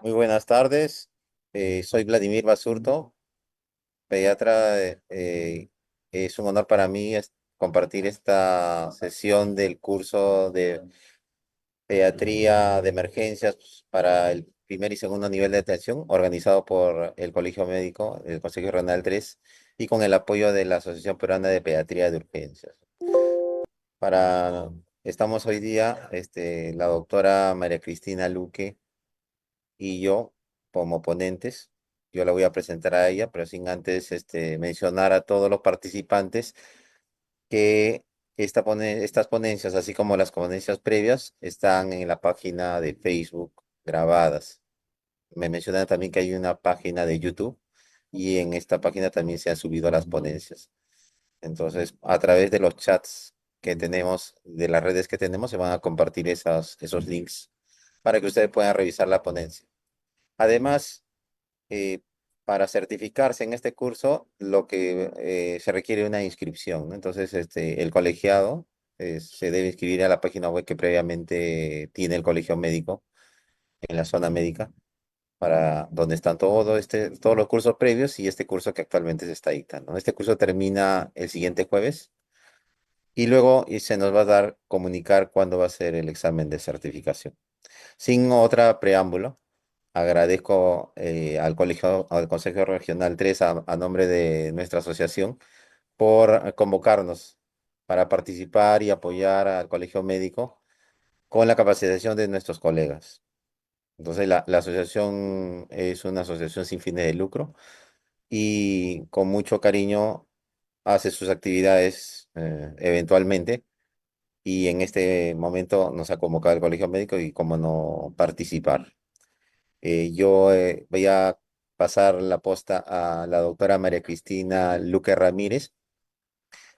Muy buenas tardes. Soy Vladimir Basurto, pediatra. Es un honor para mí compartir esta sesión del curso de pediatría de emergencias para el primer y segundo nivel de atención, organizado por el Colegio Médico, el Consejo Regional 3, y con el apoyo de la Asociación Peruana de Pediatría de Urgencias. Estamos hoy día, la doctora María Cristina Luque y yo como ponentes. Yo la voy a presentar a ella, pero sin antes mencionar a todos los participantes que estas ponencias, así como las ponencias previas, están en la página de Facebook grabadas. Me mencionan también que hay una página de YouTube y en esta página también se han subido las ponencias. Entonces, a través de los chats que tenemos, de las redes que tenemos, se van a compartir esos links para que ustedes puedan revisar la ponencia. Además, eh, para certificarse en este curso, lo que se requiere una inscripción, ¿no? Entonces, el colegiado se debe inscribir a la página web que previamente tiene el colegio médico en la zona médica, para donde están todos los cursos previos y este curso que actualmente se está dictando, ¿no? Este curso termina el siguiente jueves y luego se nos va a dar comunicar cuándo va a ser el examen de certificación. Sin otra preámbulo, agradezco al Consejo Regional 3 a nombre de nuestra asociación por convocarnos para participar y apoyar al Colegio Médico con la capacitación de nuestros colegas. Entonces, la asociación es una asociación sin fines de lucro y con mucho cariño hace sus actividades eventualmente, y en este momento nos ha convocado el Colegio Médico y cómo no participar. Yo voy a pasar la posta a la doctora María Cristina Luque Ramírez.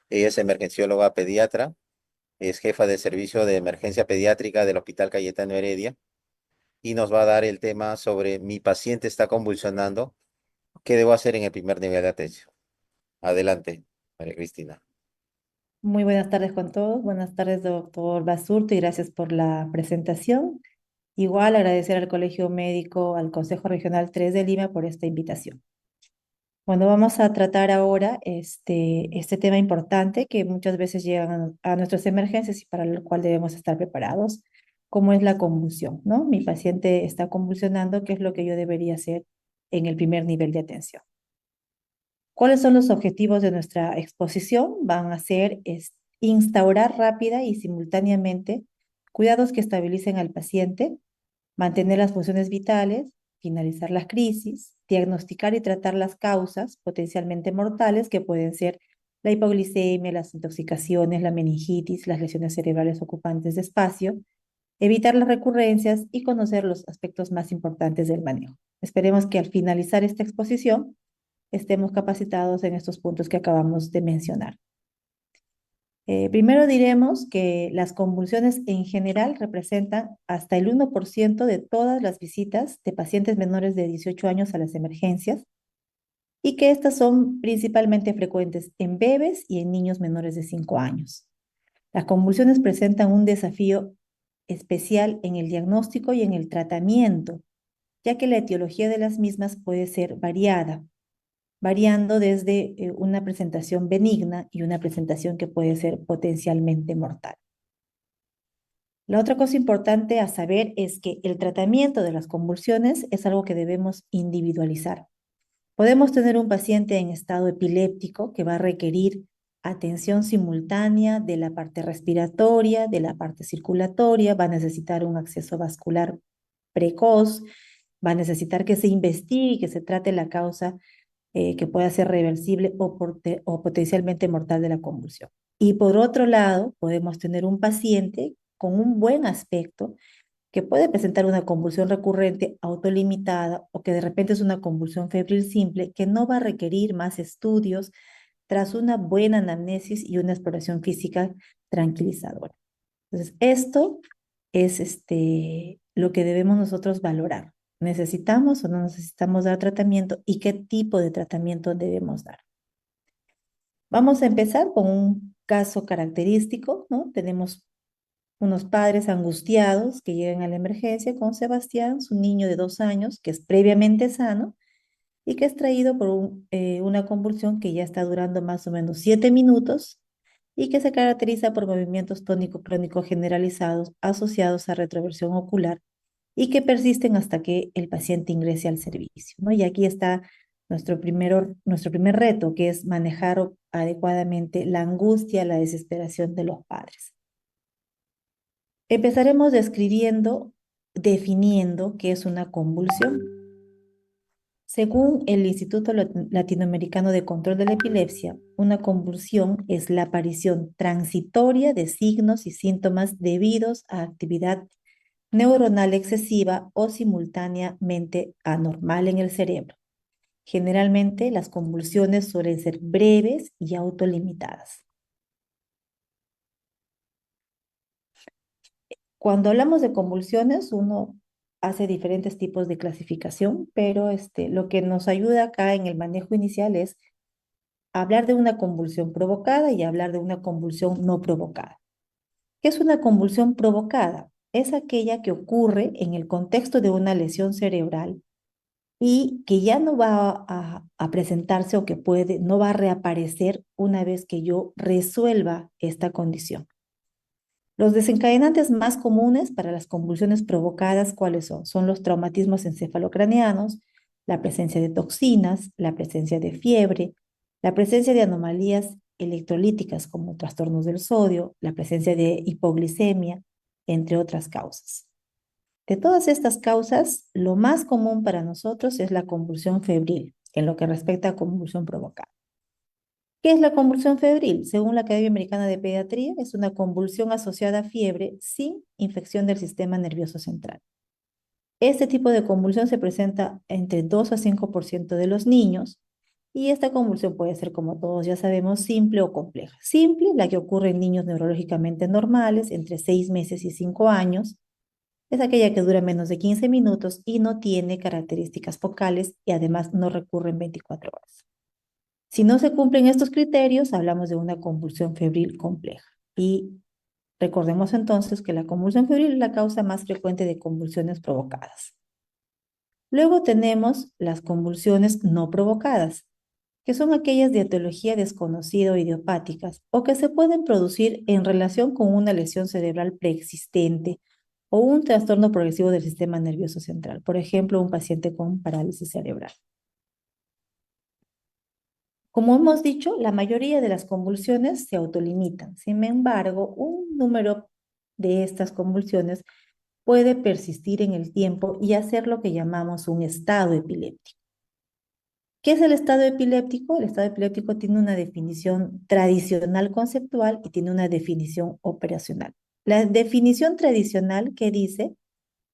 Ella es emergencióloga pediatra, es jefa de servicio de emergencia pediátrica del Hospital Cayetano Heredia y nos va a dar el tema sobre mi paciente está convulsionando, ¿qué debo hacer en el primer nivel de atención? Adelante, María Cristina. Muy buenas tardes con todos. Buenas tardes, doctor Basurto, y gracias por la presentación. Igual agradecer al Colegio Médico, al Consejo Regional 3 de Lima por esta invitación. Bueno, vamos a tratar ahora este tema importante que muchas veces llegan a nuestras emergencias y para lo cual debemos estar preparados, como es la convulsión, ¿no? Mi paciente está convulsionando, ¿qué es lo que yo debería hacer en el primer nivel de atención? ¿Cuáles son los objetivos de nuestra exposición? Van a ser instaurar rápida y simultáneamente cuidados que estabilicen al paciente, mantener las funciones vitales, finalizar las crisis, diagnosticar y tratar las causas potencialmente mortales que pueden ser la hipoglicemia, las intoxicaciones, la meningitis, las lesiones cerebrales ocupantes de espacio, evitar las recurrencias y conocer los aspectos más importantes del manejo. Esperemos que al finalizar esta exposición estemos capacitados en estos puntos que acabamos de mencionar. Primero diremos que las convulsiones en general representan hasta el 1% de todas las visitas de pacientes menores de 18 años a las emergencias y que estas son principalmente frecuentes en bebés y en niños menores de 5 años. Las convulsiones presentan un desafío especial en el diagnóstico y en el tratamiento, ya que la etiología de las mismas puede ser variada, variando desde una presentación benigna y una presentación que puede ser potencialmente mortal. La otra cosa importante a saber es que el tratamiento de las convulsiones es algo que debemos individualizar. Podemos tener un paciente en estado epiléptico que va a requerir atención simultánea de la parte respiratoria, de la parte circulatoria, va a necesitar un acceso vascular precoz, va a necesitar que se investigue y que se trate la causa que pueda ser reversible o potencialmente mortal de la convulsión. Y por otro lado, podemos tener un paciente con un buen aspecto que puede presentar una convulsión recurrente autolimitada o que de repente es una convulsión febril simple que no va a requerir más estudios tras una buena anamnesis y una exploración física tranquilizadora. Entonces, esto es lo que debemos nosotros valorar. ¿Necesitamos o no necesitamos dar tratamiento y qué tipo de tratamiento debemos dar? Vamos a empezar con un caso característico, ¿no? Tenemos unos padres angustiados que llegan a la emergencia con Sebastián, su niño de 2 años, que es previamente sano y que es traído por una convulsión que ya está durando más o menos 7 minutos y que se caracteriza por movimientos tónico-clónicos generalizados asociados a retroversión ocular y que persisten hasta que el paciente ingrese al servicio, ¿no? Y aquí está nuestro primer reto, que es manejar adecuadamente la angustia, la desesperación de los padres. Empezaremos definiendo qué es una convulsión. Según el Instituto Latinoamericano de Control de la Epilepsia, una convulsión es la aparición transitoria de signos y síntomas debidos a actividad neuronal excesiva o simultáneamente anormal en el cerebro. Generalmente, las convulsiones suelen ser breves y autolimitadas. Cuando hablamos de convulsiones, uno hace diferentes tipos de clasificación, pero lo que nos ayuda acá en el manejo inicial es hablar de una convulsión provocada y hablar de una convulsión no provocada. ¿Qué es una convulsión provocada? Es aquella que ocurre en el contexto de una lesión cerebral y que ya no va a presentarse o que no va a reaparecer una vez que yo resuelva esta condición. Los desencadenantes más comunes para las convulsiones provocadas, ¿cuáles son? Son los traumatismos encefalocraneanos, la presencia de toxinas, la presencia de fiebre, la presencia de anomalías electrolíticas como trastornos del sodio, la presencia de hipoglicemia, entre otras causas. De todas estas causas, lo más común para nosotros es la convulsión febril, en lo que respecta a convulsión provocada. ¿Qué es la convulsión febril? Según la Academia Americana de Pediatría, es una convulsión asociada a fiebre sin infección del sistema nervioso central. Este tipo de convulsión se presenta entre 2 a 5% de los niños y esta convulsión puede ser, como todos ya sabemos, simple o compleja. Simple, la que ocurre en niños neurológicamente normales entre 6 meses y 5 años, es aquella que dura menos de 15 minutos y no tiene características focales y además no recurre en 24 horas. Si no se cumplen estos criterios, hablamos de una convulsión febril compleja. Y recordemos entonces que la convulsión febril es la causa más frecuente de convulsiones provocadas. Luego tenemos las convulsiones no provocadas, que son aquellas de etiología desconocida o idiopáticas, o que se pueden producir en relación con una lesión cerebral preexistente o un trastorno progresivo del sistema nervioso central, por ejemplo, un paciente con parálisis cerebral. Como hemos dicho, la mayoría de las convulsiones se autolimitan. Sin embargo, un número de estas convulsiones puede persistir en el tiempo y hacer lo que llamamos un estado epiléptico. ¿Qué es el estado epiléptico? El estado epiléptico tiene una definición tradicional conceptual y tiene una definición operacional. La definición tradicional que dice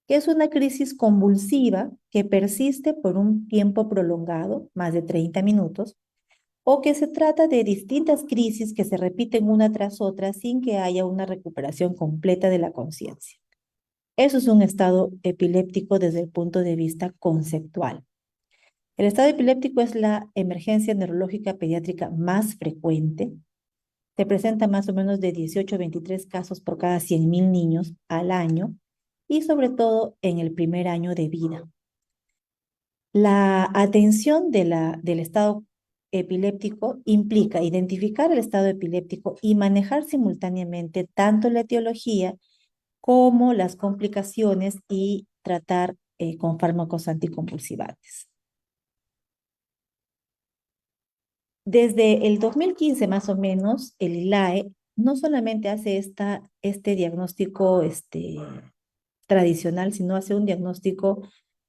que es una crisis convulsiva que persiste por un tiempo prolongado, más de 30 minutos, o que se trata de distintas crisis que se repiten una tras otra sin que haya una recuperación completa de la conciencia. Eso es un estado epiléptico desde el punto de vista conceptual. El estado epiléptico es la emergencia neurológica pediátrica más frecuente. Se presenta más o menos de 18 a 23 casos por cada 100.000 niños al año y sobre todo en el primer año de vida. La atención del estado epiléptico implica identificar el estado epiléptico y manejar simultáneamente tanto la etiología como las complicaciones y tratar con fármacos anticonvulsivantes. Desde el 2015 más o menos, el ILAE no solamente hace este diagnóstico tradicional, sino hace un diagnóstico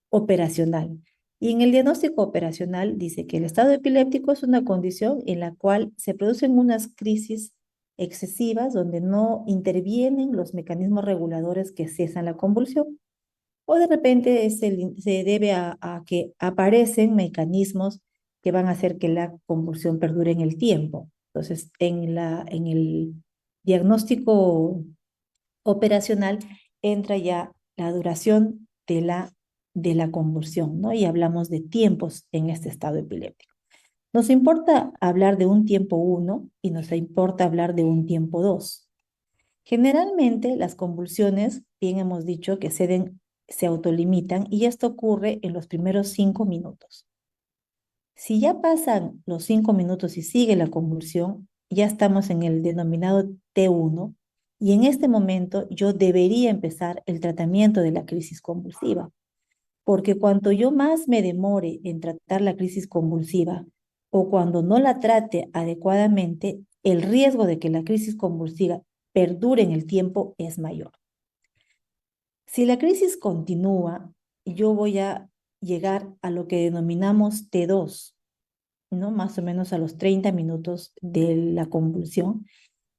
operacional. Y en el diagnóstico operacional dice que el estado epiléptico es una condición en la cual se producen unas crisis excesivas donde no intervienen los mecanismos reguladores que cesan la convulsión. O de repente se debe a que aparecen mecanismos que van a hacer que la convulsión perdure en el tiempo. Entonces, en el diagnóstico operacional entra ya la duración de la convulsión, ¿no? Y hablamos de tiempos en este estado epiléptico. Nos importa hablar de un tiempo 1 y nos importa hablar de un tiempo 2. Generalmente las convulsiones, bien hemos dicho, que se autolimitan y esto ocurre en los primeros 5 minutos. Si ya pasan los 5 minutos y sigue la convulsión, ya estamos en el denominado T1 y en este momento yo debería empezar el tratamiento de la crisis convulsiva, porque cuanto yo más me demore en tratar la crisis convulsiva o cuando no la trate adecuadamente, el riesgo de que la crisis convulsiva perdure en el tiempo es mayor. Si la crisis continúa, yo voy a llegar a lo que denominamos T2, ¿no? Más o menos a los 30 minutos de la convulsión.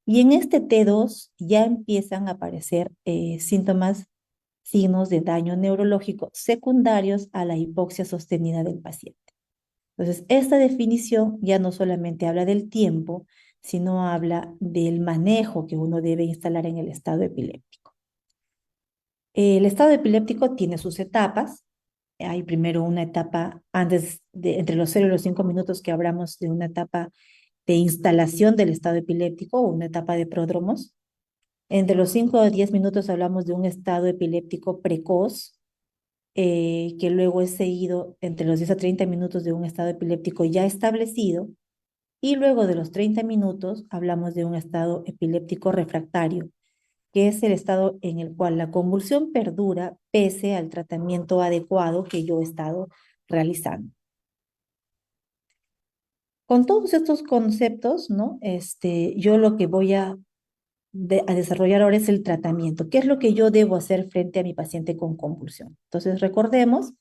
Y en este T2 ya empiezan a aparecer síntomas, signos de daño neurológico secundarios a la hipoxia sostenida del paciente. Entonces, esta definición ya no solamente habla del tiempo, sino habla del manejo que uno debe instalar en el estado epiléptico. El estado epiléptico tiene sus etapas. Hay primero una etapa entre los 0 y los 5 minutos que hablamos de una etapa de instalación del estado epiléptico o una etapa de pródromos. Entre los 5 a 10 minutos hablamos de un estado epiléptico precoz, que luego es seguido entre los 10 a 30 minutos de un estado epiléptico ya establecido. Y luego de los 30 minutos hablamos de un estado epiléptico refractario, que es el estado en el cual la convulsión perdura pese al tratamiento adecuado que yo he estado realizando. Con todos estos conceptos, ¿no? Yo lo que voy a desarrollar ahora es el tratamiento. ¿Qué es lo que yo debo hacer frente a mi paciente con convulsión? Entonces, recordemos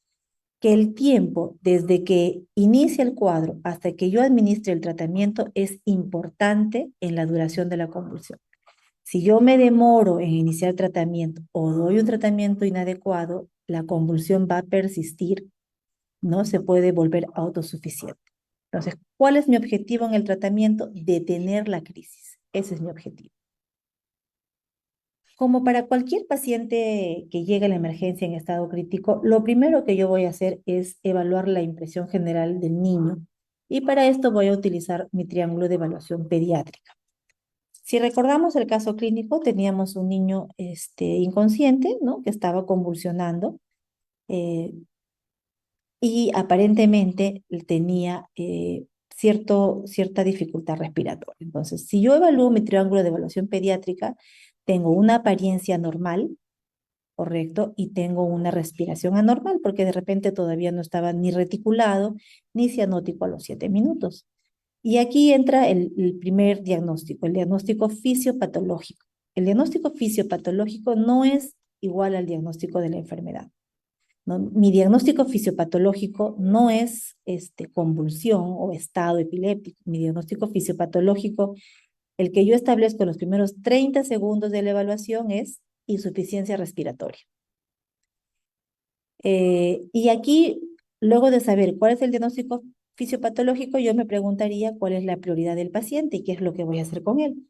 que el tiempo desde que inicia el cuadro hasta que yo administre el tratamiento es importante en la duración de la convulsión. Si yo me demoro en iniciar el tratamiento o doy un tratamiento inadecuado, la convulsión va a persistir, no se puede volver autosuficiente. Entonces, ¿cuál es mi objetivo en el tratamiento? Detener la crisis. Ese es mi objetivo. Como para cualquier paciente que llegue a la emergencia en estado crítico, lo primero que yo voy a hacer es evaluar la impresión general del niño y para esto voy a utilizar mi triángulo de evaluación pediátrica. Si recordamos el caso clínico, teníamos un niño inconsciente, ¿no? Que estaba convulsionando eh, y aparentemente tenía cierta dificultad respiratoria. Entonces, si yo evalúo mi triángulo de evaluación pediátrica, tengo una apariencia normal, correcto, y tengo una respiración anormal, porque de repente todavía no estaba ni reticulado ni cianótico a los 7 minutos. Y aquí entra el primer diagnóstico, el diagnóstico fisiopatológico. El diagnóstico fisiopatológico no es igual al diagnóstico de la enfermedad, ¿no? Mi diagnóstico fisiopatológico no es convulsión o estado epiléptico. Mi diagnóstico fisiopatológico, el que yo establezco en los primeros 30 segundos de la evaluación, es insuficiencia respiratoria. Y aquí, luego de saber cuál es el diagnóstico fisiopatológico, yo me preguntaría cuál es la prioridad del paciente y qué es lo que voy a hacer con él.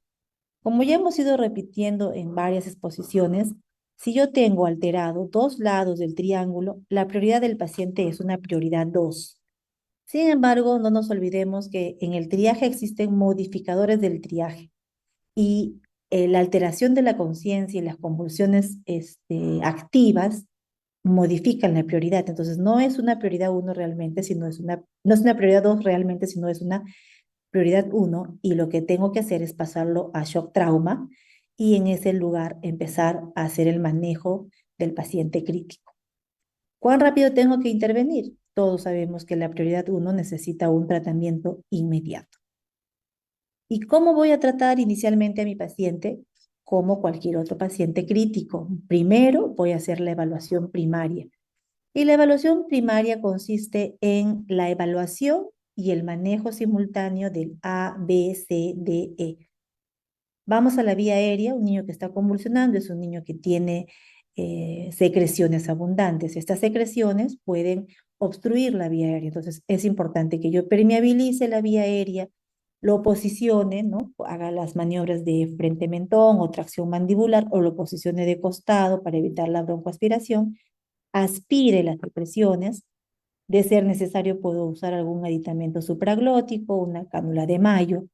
Como ya hemos ido repitiendo en varias exposiciones, si yo tengo alterado dos lados del triángulo, la prioridad del paciente es una prioridad 2. Sin embargo, no nos olvidemos que en el triaje existen modificadores del triaje y la alteración de la conciencia y las convulsiones activas modifican la prioridad. Entonces, no es una prioridad 1 realmente, no es una prioridad 2 realmente, sino es una prioridad 1 y lo que tengo que hacer es pasarlo a shock trauma y en ese lugar empezar a hacer el manejo del paciente crítico. ¿Cuán rápido tengo que intervenir? Todos sabemos que la prioridad 1 necesita un tratamiento inmediato. ¿Y cómo voy a tratar inicialmente a mi paciente? Como cualquier otro paciente crítico. Primero voy a hacer la evaluación primaria. Y la evaluación primaria consiste en la evaluación y el manejo simultáneo del A, B, C, D, E. Vamos a la vía aérea, un niño que está convulsionando es un niño que tiene secreciones abundantes. Estas secreciones pueden obstruir la vía aérea, entonces es importante que yo permeabilice la vía aérea, lo posicione, ¿no? Haga las maniobras de frente mentón o tracción mandibular o lo posicione de costado para evitar la broncoaspiración, aspire las secreciones. De ser necesario, puedo usar algún aditamento supraglótico, una cánula de Mayo,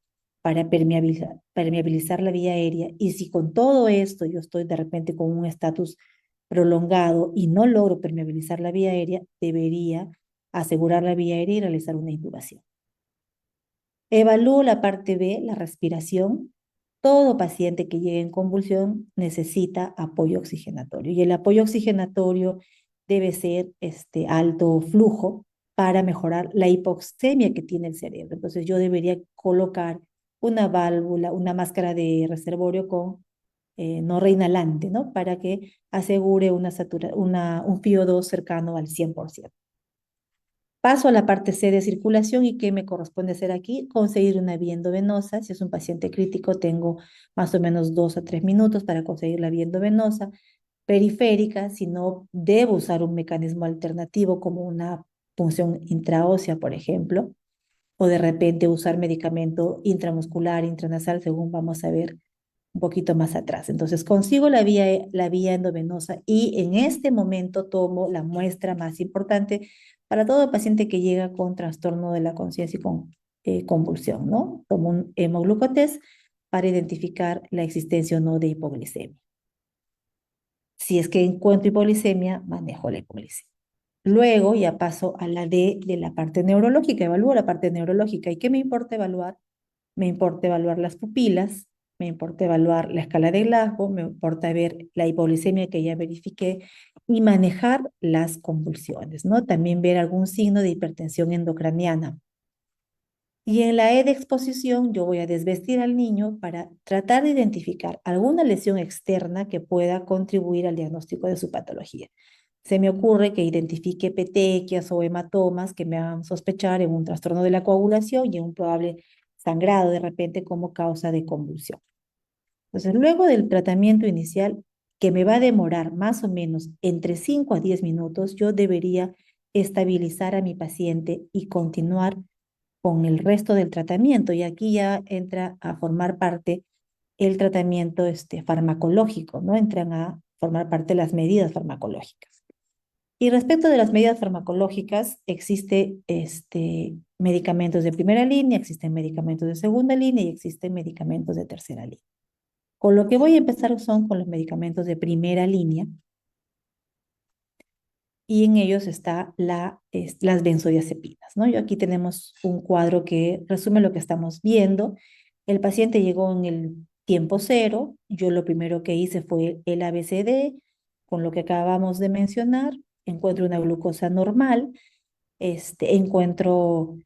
para permeabilizar la vía aérea. Y si con todo esto yo estoy de repente con un estatus prolongado y no logro permeabilizar la vía aérea, debería asegurar la vía aérea y realizar una intubación. Evalúo la parte B, la respiración. Todo paciente que llegue en convulsión necesita apoyo oxigenatorio y el apoyo oxigenatorio debe ser alto flujo para mejorar la hipoxemia que tiene el cerebro. Entonces yo debería colocar una válvula, una máscara de reservorio con no reinhalante, ¿no? Para que asegure un FiO2 cercano al 100%. Paso a la parte C de circulación y qué me corresponde hacer aquí, conseguir una vía endovenosa. Si es un paciente crítico, tengo más o menos 2 a 3 minutos para conseguir la vía endovenosa. Periférica, si no, debo usar un mecanismo alternativo como una punción intraósea, por ejemplo, o de repente usar medicamento intramuscular, intranasal, según vamos a ver un poquito más atrás. Entonces consigo la vía endovenosa y en este momento tomo la muestra más importante para todo paciente que llega con trastorno de la conciencia y con convulsión, ¿no? Tomo un hemoglucotest para identificar la existencia o no de hipoglicemia. Si es que encuentro hipoglicemia, manejo la hipoglicemia. Luego ya paso a la D de la parte neurológica, evalúo la parte neurológica. ¿Y qué me importa evaluar? Me importa evaluar las pupilas, me importa evaluar la escala de Glasgow, me importa ver la hipoglicemia que ya verifiqué y manejar las convulsiones, ¿no? También ver algún signo de hipertensión endocraniana. Y en la E de exposición yo voy a desvestir al niño para tratar de identificar alguna lesión externa que pueda contribuir al diagnóstico de su patología. Se me ocurre que identifique petequias o hematomas que me hagan sospechar en un trastorno de la coagulación y en un probable sangrado de repente como causa de convulsión. Entonces, luego del tratamiento inicial, que me va a demorar más o menos entre 5 a 10 minutos, yo debería estabilizar a mi paciente y continuar con el resto del tratamiento. Y aquí ya entra a formar parte el tratamiento farmacológico, ¿no? Entran a formar parte las medidas farmacológicas. Y respecto de las medidas farmacológicas, existe medicamentos de primera línea, existen medicamentos de segunda línea y existen medicamentos de tercera línea. Con lo que voy a empezar son con los medicamentos de primera línea y en ellos está las benzodiazepinas, ¿no? Yo aquí tenemos un cuadro que resume lo que estamos viendo. El paciente llegó en el tiempo cero. Yo lo primero que hice fue el ABCD, con lo que acabamos de mencionar. Encuentro una glucosa normal. Encuentro,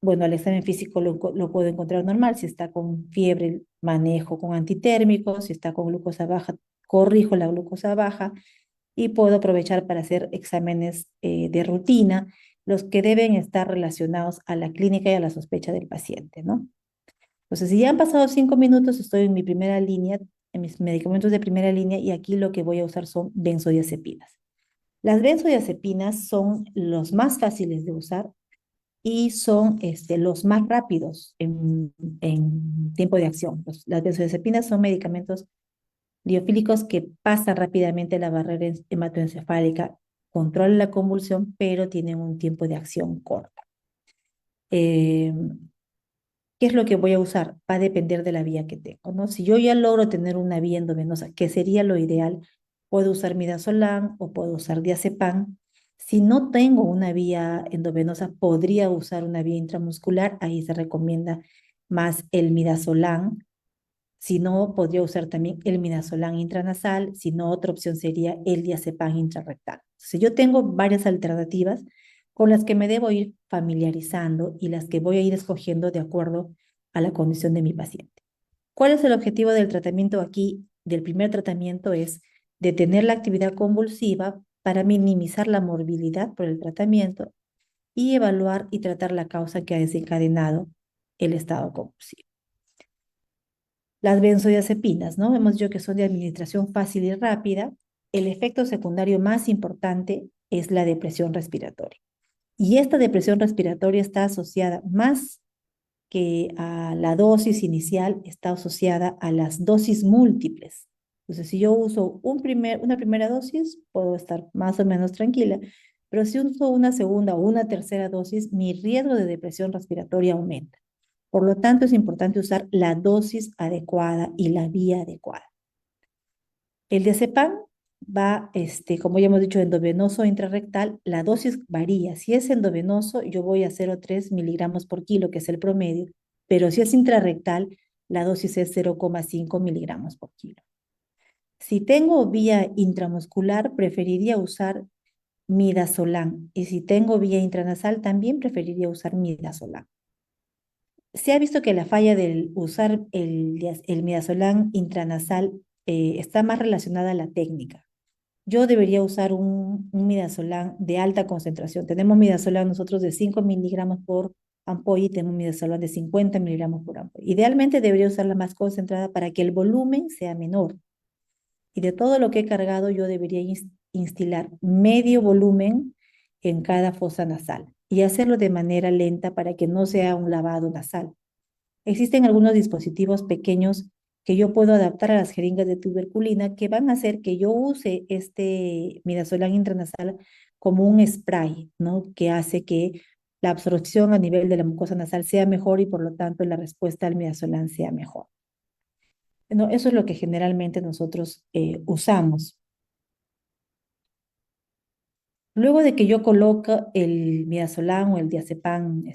bueno, al examen físico lo puedo encontrar normal. Si está con fiebre, manejo con antitérmicos. Si está con glucosa baja, corrijo la glucosa baja y puedo aprovechar para hacer exámenes de rutina, los que deben estar relacionados a la clínica y a la sospecha del paciente, ¿no? Entonces, si ya han pasado 5 minutos, estoy en mi primera línea, en mis medicamentos de primera línea, y aquí lo que voy a usar son benzodiazepinas. Las benzodiazepinas son los más fáciles de usar y son los más rápidos en tiempo de acción. Las benzodiazepinas son medicamentos liofílicos que pasan rápidamente la barrera hematoencefálica, controlan la convulsión, pero tienen un tiempo de acción corto. Eh, ¿Qué es lo que voy a usar? Va a depender de la vía que tengo, ¿no? Si yo ya logro tener una vía endovenosa, que sería lo ideal, puedo usar midazolam o puedo usar diazepam. Si no tengo una vía endovenosa, podría usar una vía intramuscular. Ahí se recomienda más el midazolam. Si no, podría usar también el midazolam intranasal. Si no, otra opción sería el diazepam intrarrectal. Si yo tengo varias alternativas con las que me debo ir familiarizando y las que voy a ir escogiendo de acuerdo a la condición de mi paciente. ¿Cuál es el objetivo del tratamiento aquí? Del primer tratamiento es detener la actividad convulsiva para minimizar la morbilidad por el tratamiento y evaluar y tratar la causa que ha desencadenado el estado convulsivo. Las benzodiazepinas, ¿no? Hemos dicho que son de administración fácil y rápida. El efecto secundario más importante es la depresión respiratoria. Y esta depresión respiratoria está asociada más que a la dosis inicial, está asociada a las dosis múltiples. Entonces, si yo uso una primera dosis, puedo estar más o menos tranquila, pero si uso una segunda o una tercera dosis, mi riesgo de depresión respiratoria aumenta. Por lo tanto, es importante usar la dosis adecuada y la vía adecuada. El diazepam va, como ya hemos dicho, endovenoso o intrarrectal, la dosis varía. Si es endovenoso, yo voy a 0,3 miligramos por kilo, que es el promedio, pero si es intrarrectal, la dosis es 0,5 miligramos por kilo. Si tengo vía intramuscular, preferiría usar midazolam, y si tengo vía intranasal, también preferiría usar midazolam. Se ha visto que la falla del usar el midazolam intranasal está más relacionada a la técnica. Yo debería usar un midazolam de alta concentración. Tenemos midazolam nosotros de 5 miligramos por ampolla y tenemos midazolam de 50 miligramos por ampolla. Idealmente debería usar la más concentrada para que el volumen sea menor. Y de todo lo que he cargado, yo debería instilar medio volumen en cada fosa nasal y hacerlo de manera lenta para que no sea un lavado nasal. Existen algunos dispositivos pequeños que yo puedo adaptar a las jeringas de tuberculina que van a hacer que yo use este midazolam intranasal como un spray, ¿no? Que hace que la absorción a nivel de la mucosa nasal sea mejor y por lo tanto la respuesta al midazolam sea mejor. No, eso es lo que generalmente nosotros usamos. Luego de que yo coloco el midazolam o el diazepam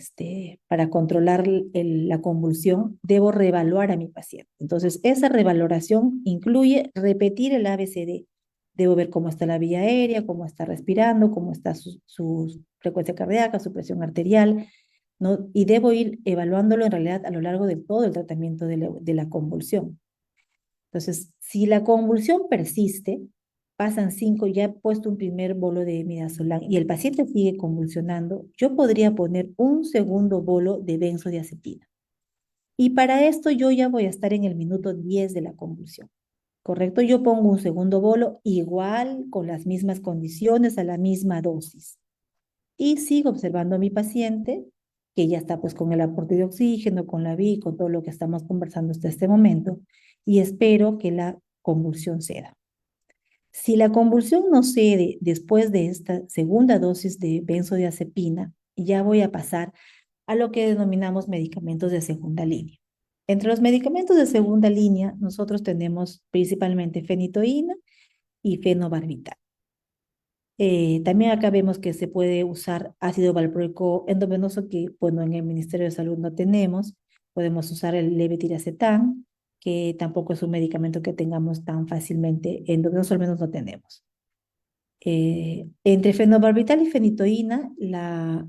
para controlar la convulsión, debo reevaluar a mi paciente. Entonces, esa revaloración incluye repetir el ABCD. Debo ver cómo está la vía aérea, cómo está respirando, cómo está su frecuencia cardíaca, su presión arterial, ¿no? Y debo ir evaluándolo en realidad a lo largo de todo el tratamiento de la convulsión. Entonces, si la convulsión persiste, pasan 5, ya he puesto un primer bolo de midazolam y el paciente sigue convulsionando, yo podría poner un segundo bolo de benzodiazepina. Y para esto yo ya voy a estar en el minuto 10 de la convulsión, ¿correcto? Yo pongo un segundo bolo igual, con las mismas condiciones, a la misma dosis. Y sigo observando a mi paciente, que ya está pues con el aporte de oxígeno, con la VI, con todo lo que estamos conversando hasta este momento, y espero que la convulsión ceda. Si la convulsión no cede después de esta segunda dosis de benzodiazepina, ya voy a pasar a lo que denominamos medicamentos de segunda línea. Entre los medicamentos de segunda línea, nosotros tenemos principalmente fenitoína y fenobarbital. También acá vemos que se puede usar ácido valproico endovenoso, que bueno, en el Ministerio de Salud no tenemos. Podemos usar el levetiracetam, que tampoco es un medicamento que tengamos tan fácilmente endovenoso, al menos no tenemos. Entre fenobarbital y fenitoína,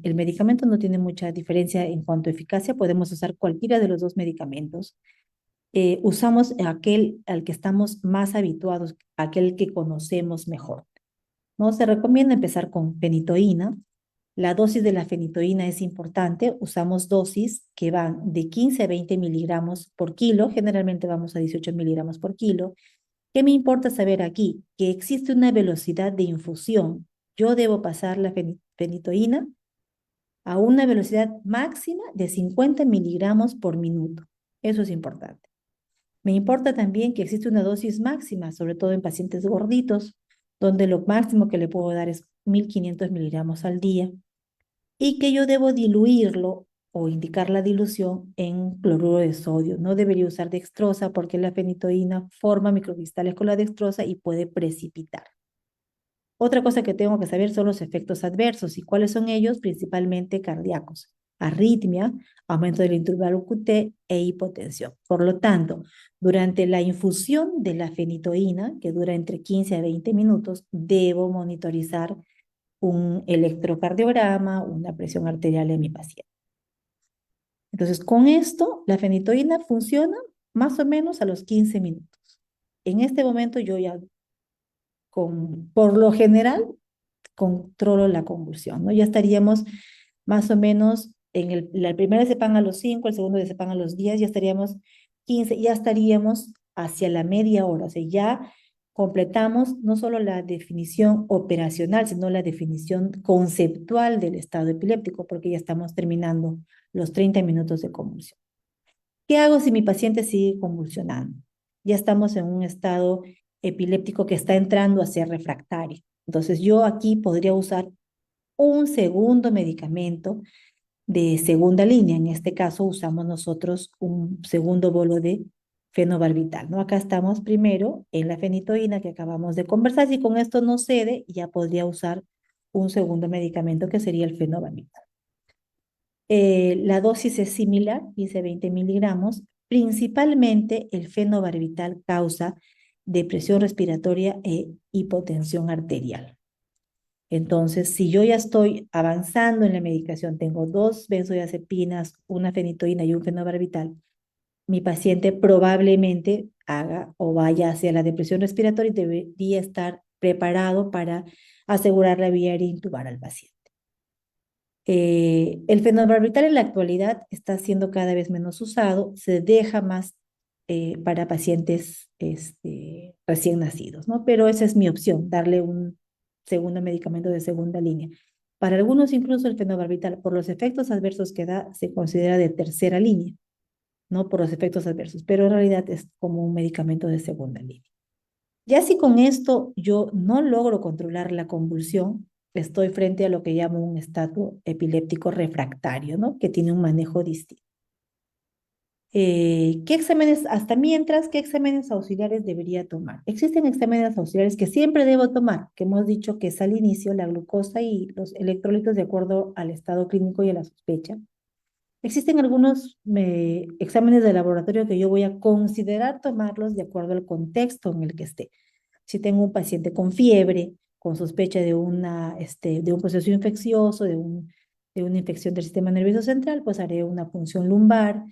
el medicamento no tiene mucha diferencia en cuanto a eficacia. Podemos usar cualquiera de los dos medicamentos. Usamos aquel al que estamos más habituados, aquel que conocemos mejor, ¿no? Se recomienda empezar con fenitoína. La dosis de la fenitoína es importante. Usamos dosis que van de 15 a 20 miligramos por kilo. Generalmente vamos a 18 miligramos por kilo. ¿Qué me importa saber aquí? Que existe una velocidad de infusión. Yo debo pasar la fenitoína a una velocidad máxima de 50 miligramos por minuto. Eso es importante. Me importa también que existe una dosis máxima, sobre todo en pacientes gorditos, donde lo máximo que le puedo dar es 1500 miligramos al día y que yo debo diluirlo o indicar la dilución en cloruro de sodio. No debería usar dextrosa porque la fenitoína forma microcristales con la dextrosa y puede precipitar. Otra cosa que tengo que saber son los efectos adversos. ¿Y cuáles son ellos? Principalmente cardíacos: arritmia, aumento del intervalo QT e hipotensión. Por lo tanto, durante la infusión de la fenitoína, que dura entre 15 a 20 minutos, debo monitorizar un electrocardiograma, una presión arterial en mi paciente. Entonces, con esto, la fenitoína funciona más o menos a los 15 minutos. En este momento yo ya, por lo general, controlo la convulsión, ¿no? Ya estaríamos más o menos en la primera diazepam a los 5, el segundo diazepam a los 10, ya estaríamos 15, ya estaríamos hacia la media hora, o sea, ya completamos no solo la definición operacional, sino la definición conceptual del estado epiléptico, porque ya estamos terminando los 30 minutos de convulsión. ¿Qué hago si mi paciente sigue convulsionando? Ya estamos en un estado epiléptico que está entrando a ser refractario. Entonces yo aquí podría usar un segundo medicamento de segunda línea. En este caso usamos nosotros un segundo bolo de fenobarbital, ¿no? Acá estamos primero en la fenitoína que acabamos de conversar. Si con esto no cede, ya podría usar un segundo medicamento que sería el fenobarbital. La dosis es similar, dice 20 miligramos. Principalmente el fenobarbital causa depresión respiratoria e hipotensión arterial. Entonces, si yo ya estoy avanzando en la medicación, tengo dos benzodiazepinas, una fenitoína y un fenobarbital, mi paciente probablemente haga o vaya hacia la depresión respiratoria y debería estar preparado para asegurar la vía aérea e intubar al paciente. El fenobarbital en la actualidad está siendo cada vez menos usado, se deja más para pacientes recién nacidos, ¿no? Pero esa es mi opción, darle un segundo medicamento de segunda línea. Para algunos incluso el fenobarbital, por los efectos adversos que da, se considera de tercera línea, ¿no? Por los efectos adversos, pero en realidad es como un medicamento de segunda línea. Ya si con esto yo no logro controlar la convulsión, estoy frente a lo que llamo un estado epiléptico refractario, ¿no? Que tiene un manejo distinto. ¿Qué exámenes, hasta mientras, qué exámenes auxiliares debería tomar? Existen exámenes auxiliares que siempre debo tomar, que hemos dicho que es al inicio la glucosa y los electrolitos de acuerdo al estado clínico y a la sospecha. Existen algunos exámenes de laboratorio que yo voy a considerar tomarlos de acuerdo al contexto en el que esté. Si tengo un paciente con fiebre, con sospecha de un proceso infeccioso, de una infección del sistema nervioso central, pues haré una punción lumbar,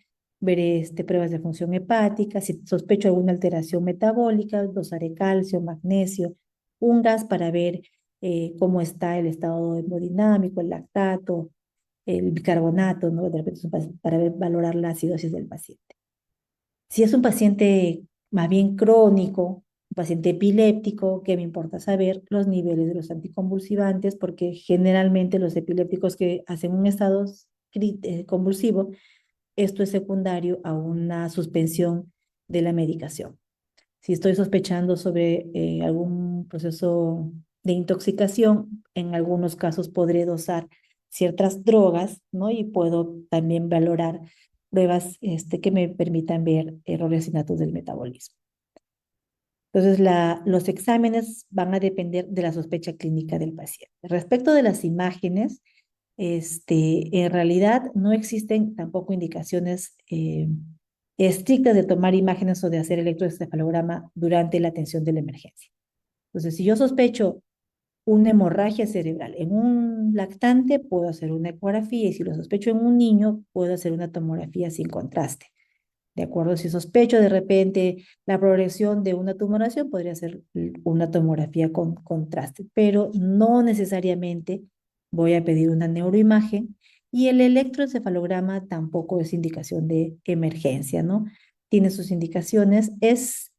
veré pruebas de función hepática. Si sospecho alguna alteración metabólica, dosaré calcio, magnesio, un gas para ver cómo está el estado hemodinámico, el lactato, el bicarbonato, ¿no? De repente para valorar la acidosis del paciente. Si es un paciente más bien crónico, un paciente epiléptico, ¿qué me importa saber? Los niveles de los anticonvulsivantes, porque generalmente los epilépticos que hacen un estado convulsivo, esto es secundario a una suspensión de la medicación. Si estoy sospechando sobre algún proceso de intoxicación, en algunos casos podré dosar ciertas drogas, ¿no? Y puedo también valorar pruebas que me permitan ver errores innatos del metabolismo. Entonces, los exámenes van a depender de la sospecha clínica del paciente. Respecto de las imágenes, en realidad no existen tampoco indicaciones estrictas de tomar imágenes o de hacer electroencefalograma durante la atención de la emergencia. Entonces, si yo sospecho una hemorragia cerebral en un lactante, puedo hacer una ecografía y si lo sospecho en un niño, puedo hacer una tomografía sin contraste. ¿De acuerdo? Si sospecho de repente la progresión de una tumoración, podría ser una tomografía con contraste, pero no necesariamente voy a pedir una neuroimagen y el electroencefalograma tampoco es indicación de emergencia, ¿no? Tiene sus indicaciones,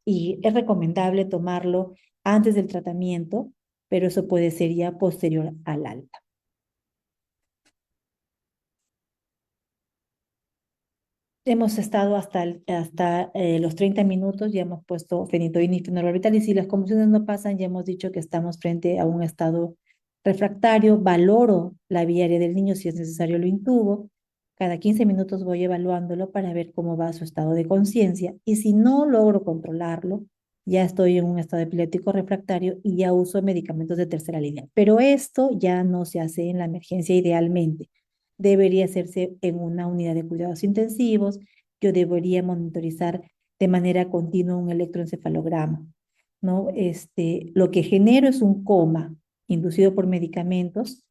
y es recomendable tomarlo antes del tratamiento, pero eso puede ser ya posterior al alta. Hemos estado hasta los 30 minutos, ya hemos puesto fenitoína y fenorbital, y si las convulsiones no pasan, ya hemos dicho que estamos frente a un estado refractario. Valoro la vía aérea del niño, si es necesario lo intubo. Cada 15 minutos voy evaluándolo para ver cómo va su estado de conciencia, y si no logro controlarlo, ya estoy en un estado epiléptico refractario y ya uso medicamentos de tercera línea. Pero esto ya no se hace en la emergencia idealmente, debería hacerse en una unidad de cuidados intensivos. Yo debería monitorizar de manera continua un electroencefalograma, ¿no? Lo que genero es un coma inducido por medicamentos,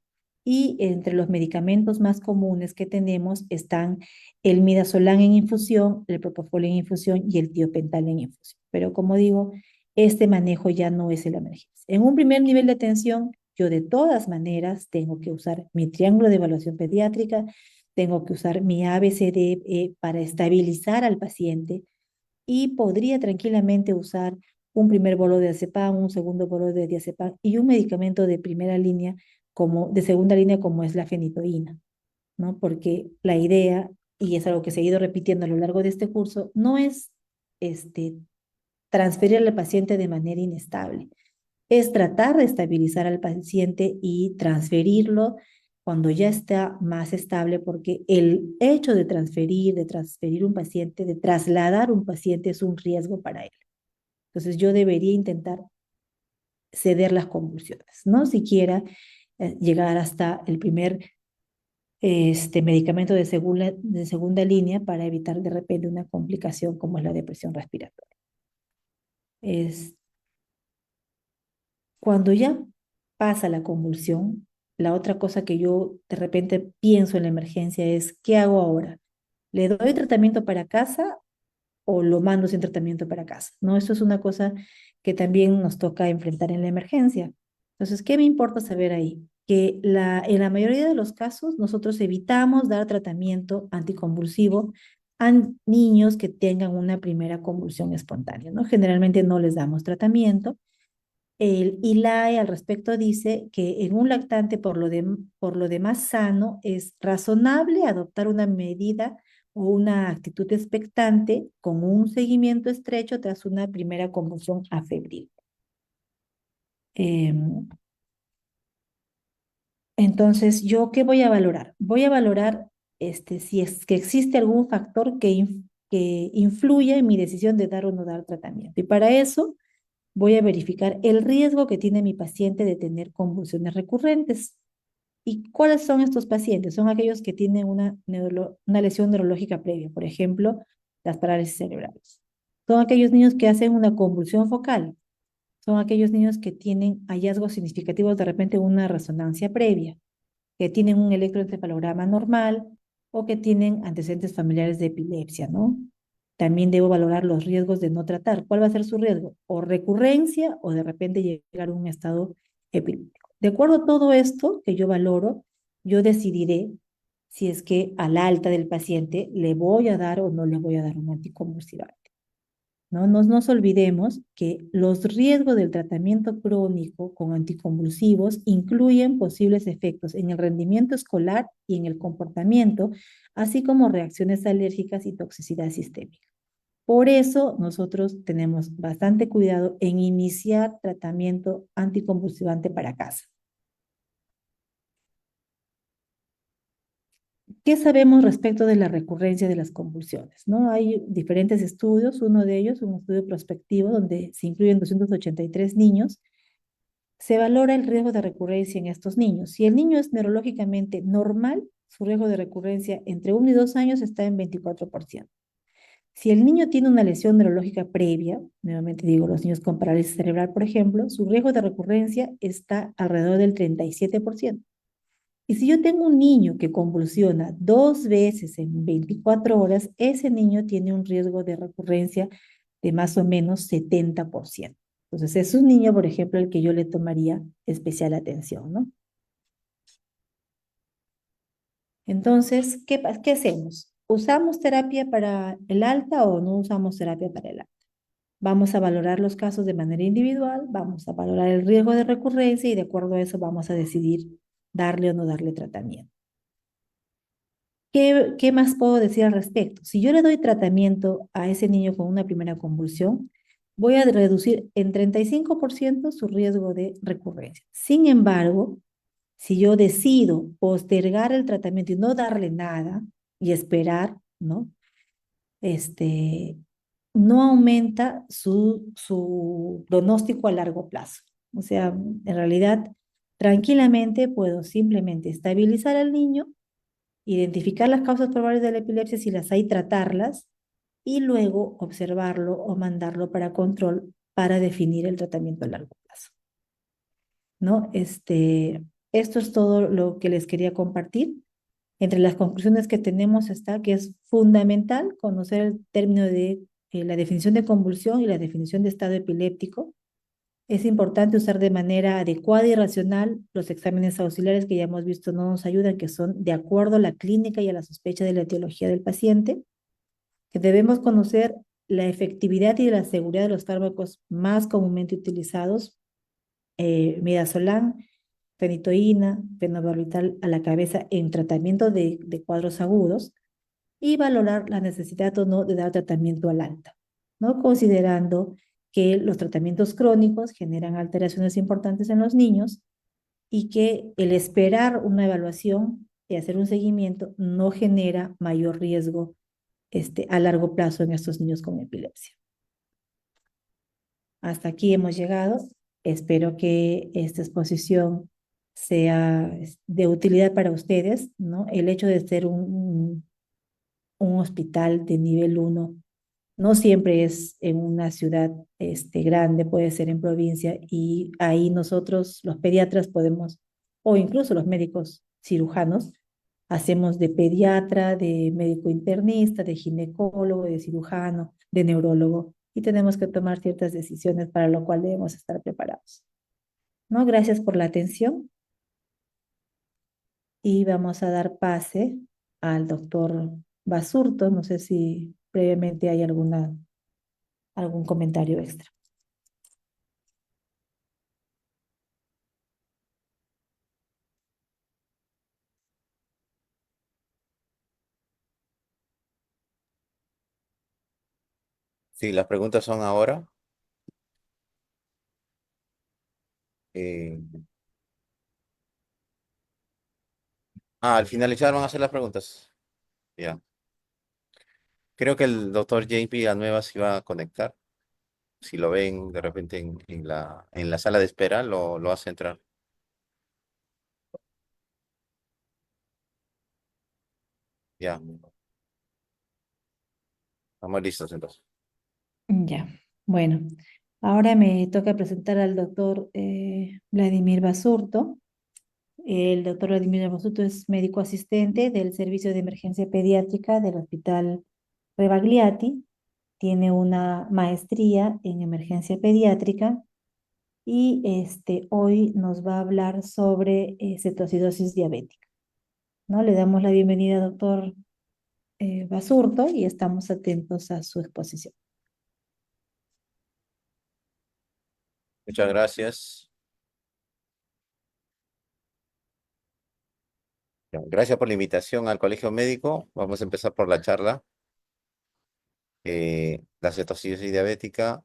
y entre los medicamentos más comunes que tenemos están el midazolam en infusión, el propofol en infusión y el tiopental en infusión. Pero como digo, este manejo ya no es el emergencia. En un primer nivel de atención, yo de todas maneras tengo que usar mi triángulo de evaluación pediátrica, tengo que usar mi ABCD para estabilizar al paciente, y podría tranquilamente usar un primer bolo de diazepam, un segundo bolo de diazepam y un medicamento de primera línea de segunda línea como es la fenitoína, ¿no? Porque la idea, y es algo que he seguido repitiendo a lo largo de este curso, no es este, transferir al paciente de manera inestable, es tratar de estabilizar al paciente y transferirlo cuando ya está más estable, porque el hecho de transferir un paciente, de trasladar un paciente es un riesgo para él. Entonces yo debería intentar ceder las convulsiones, no siquiera llegar hasta el primer medicamento de segunda línea para evitar de repente una complicación como es la depresión respiratoria. Es, Cuando ya pasa la convulsión, la otra cosa que yo de repente pienso en la emergencia es, ¿qué hago ahora? ¿Le doy tratamiento para casa o lo mando sin tratamiento para casa? ¿No? Eso es una cosa que también nos toca enfrentar en la emergencia. Entonces, ¿qué me importa saber ahí? Que en la mayoría de los casos nosotros evitamos dar tratamiento anticonvulsivo a niños que tengan una primera convulsión espontánea, ¿no? Generalmente no les damos tratamiento. El ILAE al respecto dice que en un lactante por lo demás sano es razonable adoptar una medida o una actitud expectante con un seguimiento estrecho tras una primera convulsión afebril. Em, entonces, ¿yo qué voy a valorar? Voy a valorar si es que existe algún factor que influya en mi decisión de dar o no dar tratamiento. Y para eso voy a verificar el riesgo que tiene mi paciente de tener convulsiones recurrentes. ¿Y cuáles son estos pacientes? Son aquellos que tienen una lesión neurológica previa, por ejemplo, las parálisis cerebrales. Son aquellos niños que hacen una convulsión focal. Son aquellos niños que tienen hallazgos significativos de repente una resonancia previa, que tienen un electroencefalograma normal o que tienen antecedentes familiares de epilepsia, ¿no? También debo valorar los riesgos de no tratar. ¿Cuál va a ser su riesgo? O recurrencia o de repente llegar a un estado epiléptico. De acuerdo a todo esto que yo valoro, yo decidiré si es que al alta del paciente le voy a dar o no le voy a dar un anticonvulsivante. No nos olvidemos que los riesgos del tratamiento crónico con anticonvulsivos incluyen posibles efectos en el rendimiento escolar y en el comportamiento, así como reacciones alérgicas y toxicidad sistémica. Por eso nosotros tenemos bastante cuidado en iniciar tratamiento anticonvulsivante para casa. ¿Qué sabemos respecto de la recurrencia de las convulsiones? ¿No? Hay diferentes estudios, uno de ellos, un estudio prospectivo donde se incluyen 283 niños. Se valora el riesgo de recurrencia en estos niños. Si el niño es neurológicamente normal, su riesgo de recurrencia entre 1 y 2 años está en 24%. Si el niño tiene una lesión neurológica previa, nuevamente digo, los niños con parálisis cerebral, por ejemplo, su riesgo de recurrencia está alrededor del 37%. Y si yo tengo un niño que convulsiona 2 veces en 24 horas, ese niño tiene un riesgo de recurrencia de más o menos 70%. Entonces, es un niño, por ejemplo, al que yo le tomaría especial atención, ¿no? Entonces, ¿qué hacemos? ¿Usamos terapia para el alta o no usamos terapia para el alta? Vamos a valorar los casos de manera individual, vamos a valorar el riesgo de recurrencia y de acuerdo a eso vamos a decidir darle o no darle tratamiento. ¿Qué más puedo decir al respecto? Si yo le doy tratamiento a ese niño con una primera convulsión, voy a reducir en 35% su riesgo de recurrencia. Sin embargo, si yo decido postergar el tratamiento y no darle nada y esperar, ¿no? Este, no aumenta su pronóstico a largo plazo. O sea, en realidad, tranquilamente puedo simplemente estabilizar al niño, identificar las causas probables de la epilepsia si las hay, tratarlas y luego observarlo o mandarlo para control para definir el tratamiento a largo plazo, ¿no? Esto es todo lo que les quería compartir. Entre las conclusiones que tenemos está que es fundamental conocer el término de la definición de convulsión y la definición de estado epiléptico. Es importante usar de manera adecuada y racional los exámenes auxiliares que ya hemos visto no nos ayudan, que son de acuerdo a la clínica y a la sospecha de la etiología del paciente, que debemos conocer la efectividad y la seguridad de los fármacos más comúnmente utilizados, midazolam, fenitoína, fenobarbital a la cabeza en tratamiento de cuadros agudos y valorar la necesidad o no de dar tratamiento al alta, ¿no? Considerando que los tratamientos crónicos generan alteraciones importantes en los niños y que el esperar una evaluación y hacer un seguimiento no genera mayor riesgo a largo plazo en estos niños con epilepsia. Hasta aquí hemos llegado. Espero que esta exposición sea de utilidad para ustedes, ¿no? El hecho de ser un hospital de nivel uno no siempre es en una ciudad grande, puede ser en provincia, y ahí nosotros, los pediatras, podemos, o incluso los médicos cirujanos, hacemos de pediatra, de médico internista, de ginecólogo, de cirujano, de neurólogo, y tenemos que tomar ciertas decisiones para lo cual debemos estar preparados. ¿No? Gracias por la atención y vamos a dar pase al doctor Basurto. No sé si previamente hay algún comentario extra. Sí, las preguntas son ahora. eh, al finalizar van a hacer las preguntas. Ya. Creo que el doctor JP Villanueva se va a conectar. Si lo ven de repente en la sala de espera, lo hace entrar. Ya, estamos listos entonces. Ya, bueno, ahora me toca presentar al doctor Vladimir Basurto. El doctor Vladimir Basurto es médico asistente del Servicio de Emergencia Pediátrica del Hospital Rebagliati. Tiene una maestría en emergencia pediátrica y hoy nos va a hablar sobre cetoacidosis diabética, ¿no? Le damos la bienvenida, doctor Basurto, y estamos atentos a su exposición. Muchas gracias. Ya, gracias por la invitación al Colegio Médico. Vamos a empezar por la charla. La cetoacidosis diabética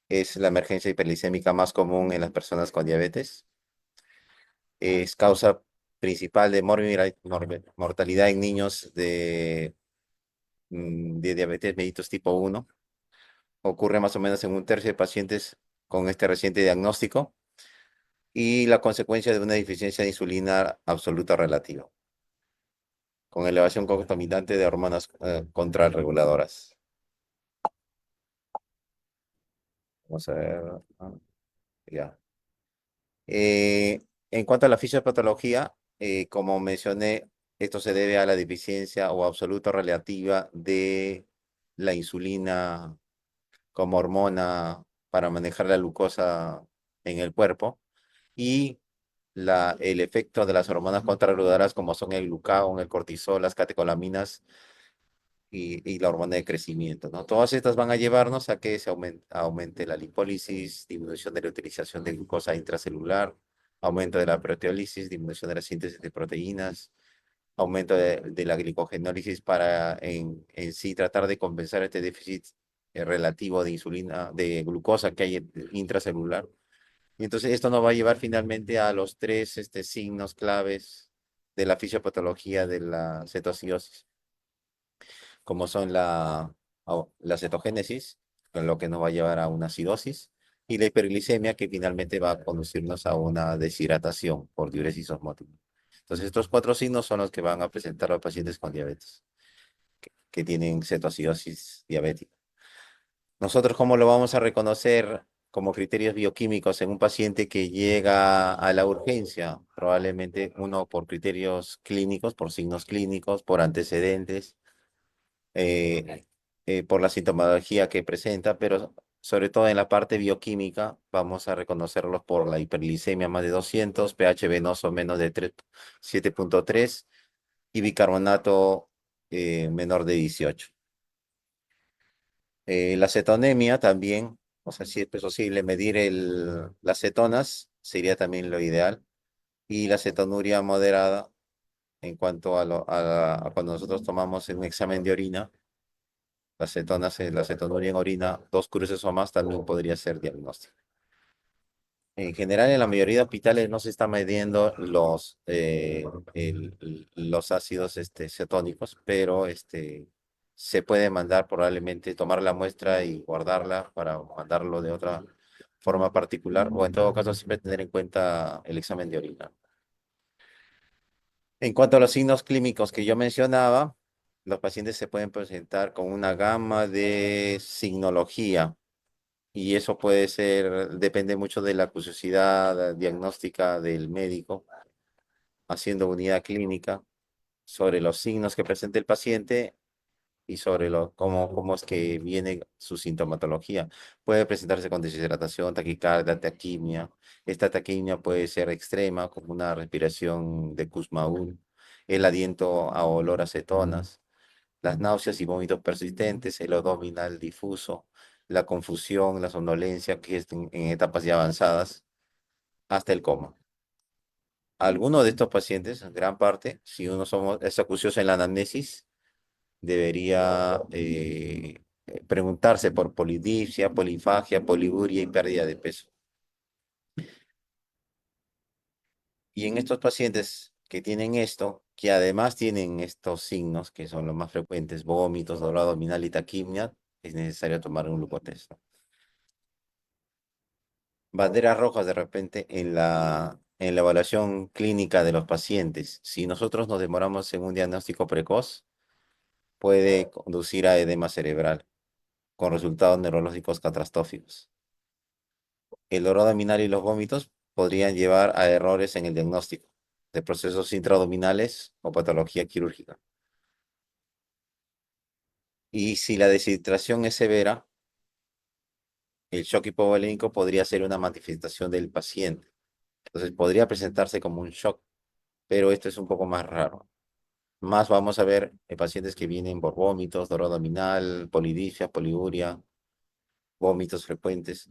es la emergencia hiperglicémica más común en las personas con diabetes. Es causa principal de mortalidad en niños de diabetes mellitus tipo 1. Ocurre más o menos en un tercio de pacientes con este reciente diagnóstico y la consecuencia de una deficiencia de insulina absoluta relativa, con elevación concomitante de hormonas contrarreguladoras. Vamos a ver. Ya. En cuanto a la fisiopatología, como mencioné, esto se debe a la deficiencia o absoluta relativa de la insulina como hormona para manejar la glucosa en el cuerpo y el efecto de las hormonas contrarreguladoras como son el glucagón, el cortisol, las catecolaminas y la hormona de crecimiento, ¿no? Todas estas van a llevarnos a que aumente la lipólisis, disminución de la utilización de glucosa intracelular, aumento de la proteólisis, disminución de la síntesis de proteínas, aumento de la glicogenólisis para en sí tratar de compensar este déficit relativo de insulina, de glucosa que hay intracelular. Y entonces esto nos va a llevar finalmente a los tres signos claves de la fisiopatología de la cetoacidosis, como son la cetogénesis, con lo que nos va a llevar a una acidosis, y la hiperglicemia, que finalmente va a conducirnos a una deshidratación por diuresis osmótica. Entonces, estos cuatro signos son los que van a presentar a los pacientes con diabetes, que tienen cetoacidosis diabética. Nosotros, ¿cómo lo vamos a reconocer como criterios bioquímicos en un paciente que llega a la urgencia? Probablemente uno por criterios clínicos, por signos clínicos, por antecedentes, eh, por la sintomatología que presenta, pero sobre todo en la parte bioquímica vamos a reconocerlos por la hiperglicemia más de 200, pH venoso menos de 7,3 y bicarbonato menor de 18. La cetonemia también, o sea, si es posible medir las cetonas, sería también lo ideal. Y la cetonuria moderada, en cuanto a cuando nosotros tomamos un examen de orina, las cetonas, la cetonuria en orina, 2 cruces o más, también podría ser diagnóstico. En general, en la mayoría de hospitales no se están midiendo los ácidos cetónicos, pero se puede mandar probablemente tomar la muestra y guardarla para mandarlo de otra forma particular, o en todo caso siempre tener en cuenta el examen de orina. En cuanto a los signos clínicos que yo mencionaba, los pacientes se pueden presentar con una gama de signología. Y eso puede ser, depende mucho de la curiosidad diagnóstica del médico, haciendo unidad clínica sobre los signos que presenta el paciente y sobre cómo es que viene su sintomatología. Puede presentarse con deshidratación, taquicardia, taquimia. Esta taquimia puede ser extrema, como una respiración de Kussmaul, el aliento a olor a cetonas, las náuseas y vómitos persistentes, el abdominal difuso, la confusión, la somnolencia, que es en etapas ya avanzadas, hasta el coma. Algunos de estos pacientes, en gran parte, si uno es acucioso en la anamnesis, debería preguntarse por polidipsia, polifagia, poliuria y pérdida de peso. Y en estos pacientes que tienen esto, que además tienen estos signos, que son los más frecuentes, vómitos, dolor abdominal y taquimia, es necesario tomar un glucotest, ¿no? Banderas rojas de repente en la evaluación clínica de los pacientes. Si nosotros nos demoramos en un diagnóstico precoz, puede conducir a edema cerebral con resultados neurológicos catastróficos. El dolor abdominal y los vómitos podrían llevar a errores en el diagnóstico de procesos intraabdominales o patología quirúrgica. Y si la deshidratación es severa, el shock hipovolémico podría ser una manifestación del paciente. Entonces podría presentarse como un shock, pero esto es un poco más raro. Más vamos a ver pacientes que vienen por vómitos, dolor abdominal, polidipsia, poliuria, vómitos frecuentes.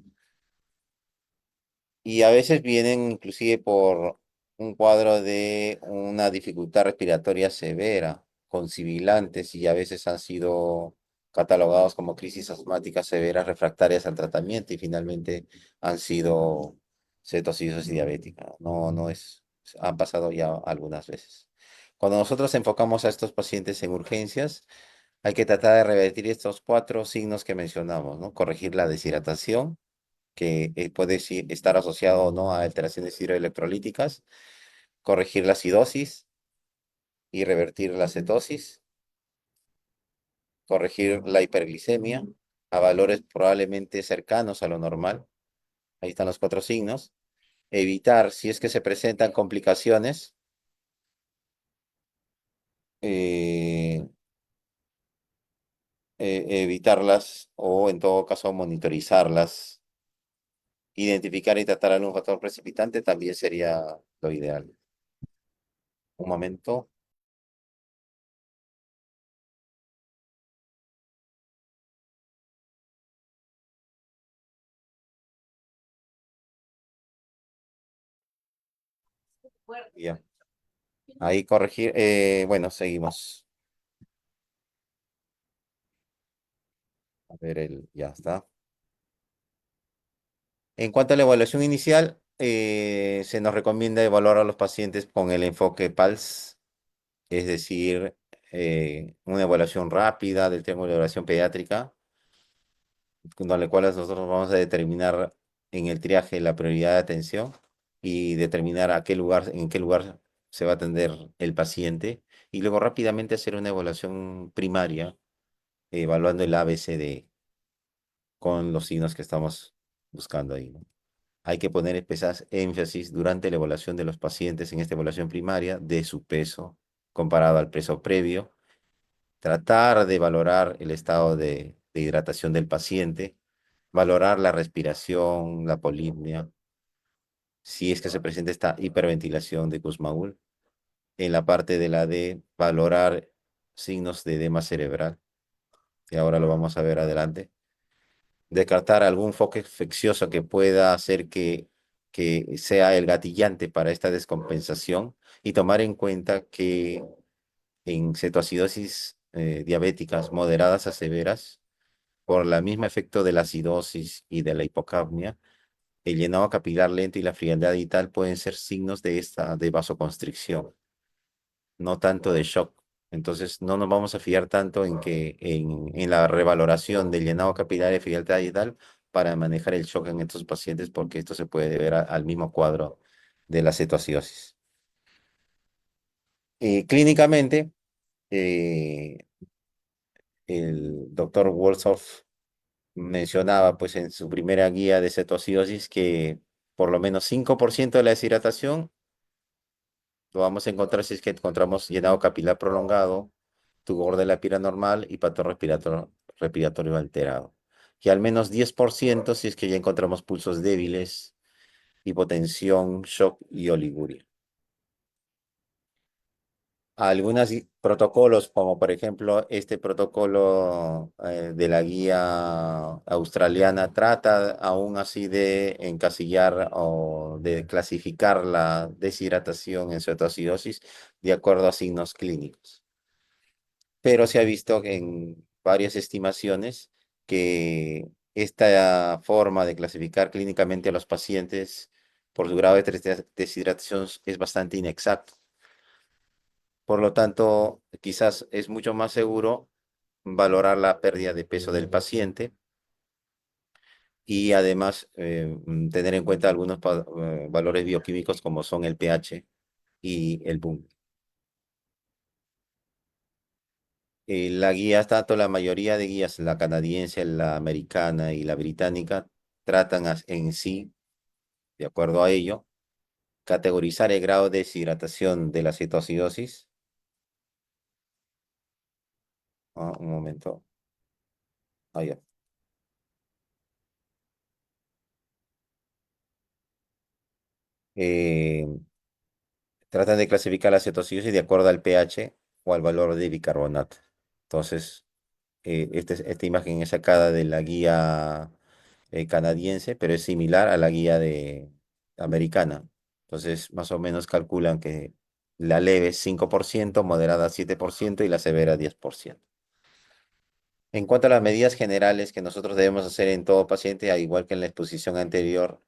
Y a veces vienen inclusive por un cuadro de una dificultad respiratoria severa, con sibilantes, y a veces han sido catalogados como crisis asmáticas severas refractarias al tratamiento y finalmente han sido cetocidosis diabética. No, no es, han pasado ya algunas veces. Cuando nosotros enfocamos a estos pacientes en urgencias, hay que tratar de revertir estos cuatro signos que mencionamos, ¿no? Corregir la deshidratación, que puede estar asociado o no a alteraciones hidroelectrolíticas, corregir la acidosis y revertir la cetosis, corregir la hiperglicemia a valores probablemente cercanos a lo normal. Ahí están los cuatro signos. Evitar, si es que se presentan complicaciones, eh, evitarlas o en todo caso monitorizarlas. Identificar y tratar algún factor precipitante también sería lo ideal. Un momento. Ya. Ahí corregir. Bueno, seguimos. A ver, ya está. En cuanto a la evaluación inicial, se nos recomienda evaluar a los pacientes con el enfoque PALS, es decir, una evaluación rápida del triángulo de evaluación pediátrica, con la cual nosotros vamos a determinar en el triaje la prioridad de atención y determinar en qué lugar se va a atender el paciente, y luego rápidamente hacer una evaluación primaria, evaluando el ABCD con los signos que estamos buscando ahí, ¿no? Hay que poner especial énfasis durante la evaluación de los pacientes en esta evaluación primaria de su peso comparado al peso previo, tratar de valorar el estado de hidratación del paciente, valorar la respiración, la polipnia, si es que se presenta esta hiperventilación de Kussmaul. En la parte de la D, valorar signos de edema cerebral, y ahora lo vamos a ver adelante. Descartar algún foco infeccioso que pueda hacer que sea el gatillante para esta descompensación, y tomar en cuenta que en cetoacidosis diabéticas moderadas a severas, por el mismo efecto de la acidosis y de la hipocapnia, el llenado capilar lento y la frialdad y tal pueden ser signos de esta, de vasoconstricción, no tanto de shock. Entonces, no nos vamos a fiar tanto en que en la revaloración del llenado capilar y frialdad y tal para manejar el shock en estos pacientes, porque esto se puede deber al mismo cuadro de la cetoacidosis. Clínicamente, eh, el doctor Wolsoff mencionaba pues en su primera guía de cetoacidosis que por lo menos 5% de la deshidratación lo vamos a encontrar si es que encontramos llenado capilar prolongado, tubor de la pila normal y patrón respiratorio alterado. Y al menos 10% si es que ya encontramos pulsos débiles, hipotensión, shock y oliguria. Algunos protocolos, como por ejemplo este protocolo de la guía australiana, trata aún así de encasillar o de clasificar la deshidratación en cetoacidosis de acuerdo a signos clínicos. Pero se ha visto en varias estimaciones que esta forma de clasificar clínicamente a los pacientes por su grado de deshidratación es bastante inexacto. Por lo tanto, quizás es mucho más seguro valorar la pérdida de peso del paciente y además tener en cuenta algunos valores bioquímicos como son el pH y el BUN. La guía, tanto la mayoría de guías, la canadiense, la americana y la británica, tratan en sí, de acuerdo a ello, categorizar el grado de deshidratación de la cetoacidosis. Un momento. Ah, ya. Eh, Tratan de clasificar la cetoacidosis de acuerdo al pH o al valor de bicarbonato. Entonces, esta imagen es sacada de la guía canadiense, pero es similar a la guía americana. Entonces, más o menos calculan que la leve es 5%, moderada 7% y la severa 10%. En cuanto a las medidas generales que nosotros debemos hacer en todo paciente, al igual que en la exposición anterior,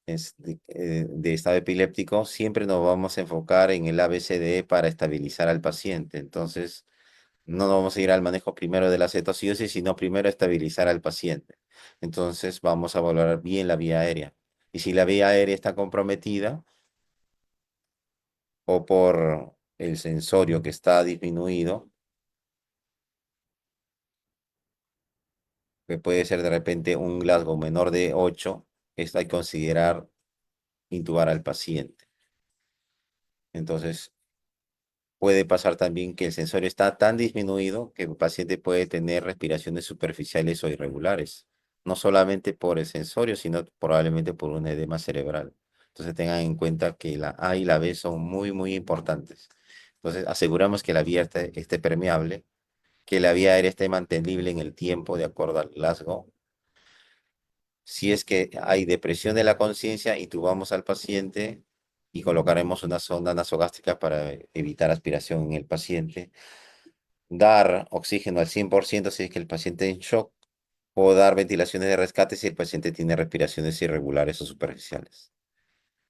de estado epiléptico, siempre nos vamos a enfocar en el ABCDE para estabilizar al paciente. Entonces, no nos vamos a ir al manejo primero de la cetoacidosis, sino primero estabilizar al paciente. Entonces, vamos a valorar bien la vía aérea. Y si la vía aérea está comprometida o por el sensorio que está disminuido, que puede ser de repente un Glasgow menor de 8, esto hay que considerar intubar al paciente. Entonces, puede pasar también que el sensorio está tan disminuido que el paciente puede tener respiraciones superficiales o irregulares, no solamente por el sensorio, sino probablemente por un edema cerebral. Entonces tengan en cuenta que la A y la B son muy, muy importantes. Entonces aseguramos que la vía esté permeable, que la vía aérea esté mantenible en el tiempo de acuerdo al Glasgow. Si es que hay depresión de la conciencia, intubamos al paciente y colocaremos una sonda nasogástrica para evitar aspiración en el paciente, dar oxígeno al 100% si es que el paciente es en shock, o dar ventilaciones de rescate si el paciente tiene respiraciones irregulares o superficiales.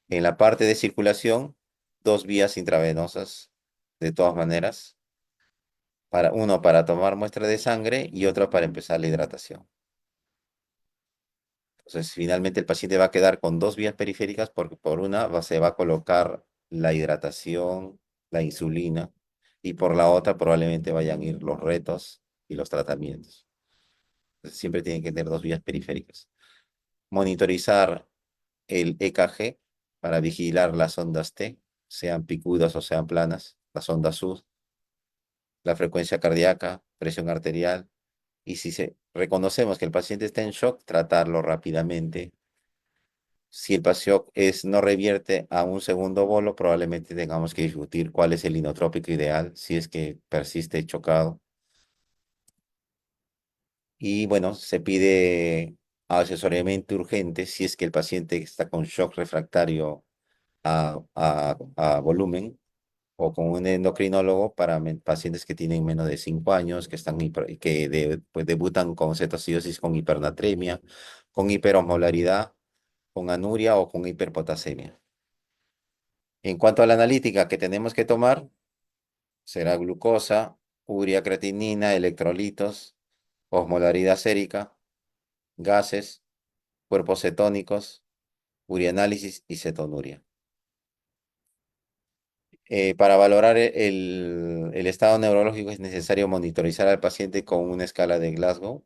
En la parte de circulación, dos vías intravenosas, de todas maneras, uno para tomar muestra de sangre y otro para empezar la hidratación. Entonces, finalmente el paciente va a quedar con dos vías periféricas porque por una se va a colocar la hidratación, la insulina, y por la otra probablemente vayan a ir los retos y los tratamientos. Siempre tienen que tener dos vías periféricas. Monitorizar el EKG para vigilar las ondas T, sean picudas o sean planas, las ondas U, la frecuencia cardíaca, presión arterial. Y si reconocemos que el paciente está en shock, tratarlo rápidamente. Si el shock no revierte a un segundo bolo, probablemente tengamos que discutir cuál es el inotrópico ideal si es que persiste chocado. Y bueno, se pide asesoramiento urgente si es que el paciente está con shock refractario a volumen o con un endocrinólogo para pacientes que tienen menos de 5 años, que, pues debutan con cetoacidosis con hipernatremia, con hiperosmolaridad con anuria o con hiperpotasemia. En cuanto a la analítica que tenemos que tomar, será glucosa, urea, creatinina, electrolitos, osmolaridad sérica, gases, cuerpos cetónicos, urianálisis y cetonuria. Para valorar el estado neurológico es necesario monitorizar al paciente con una escala de Glasgow.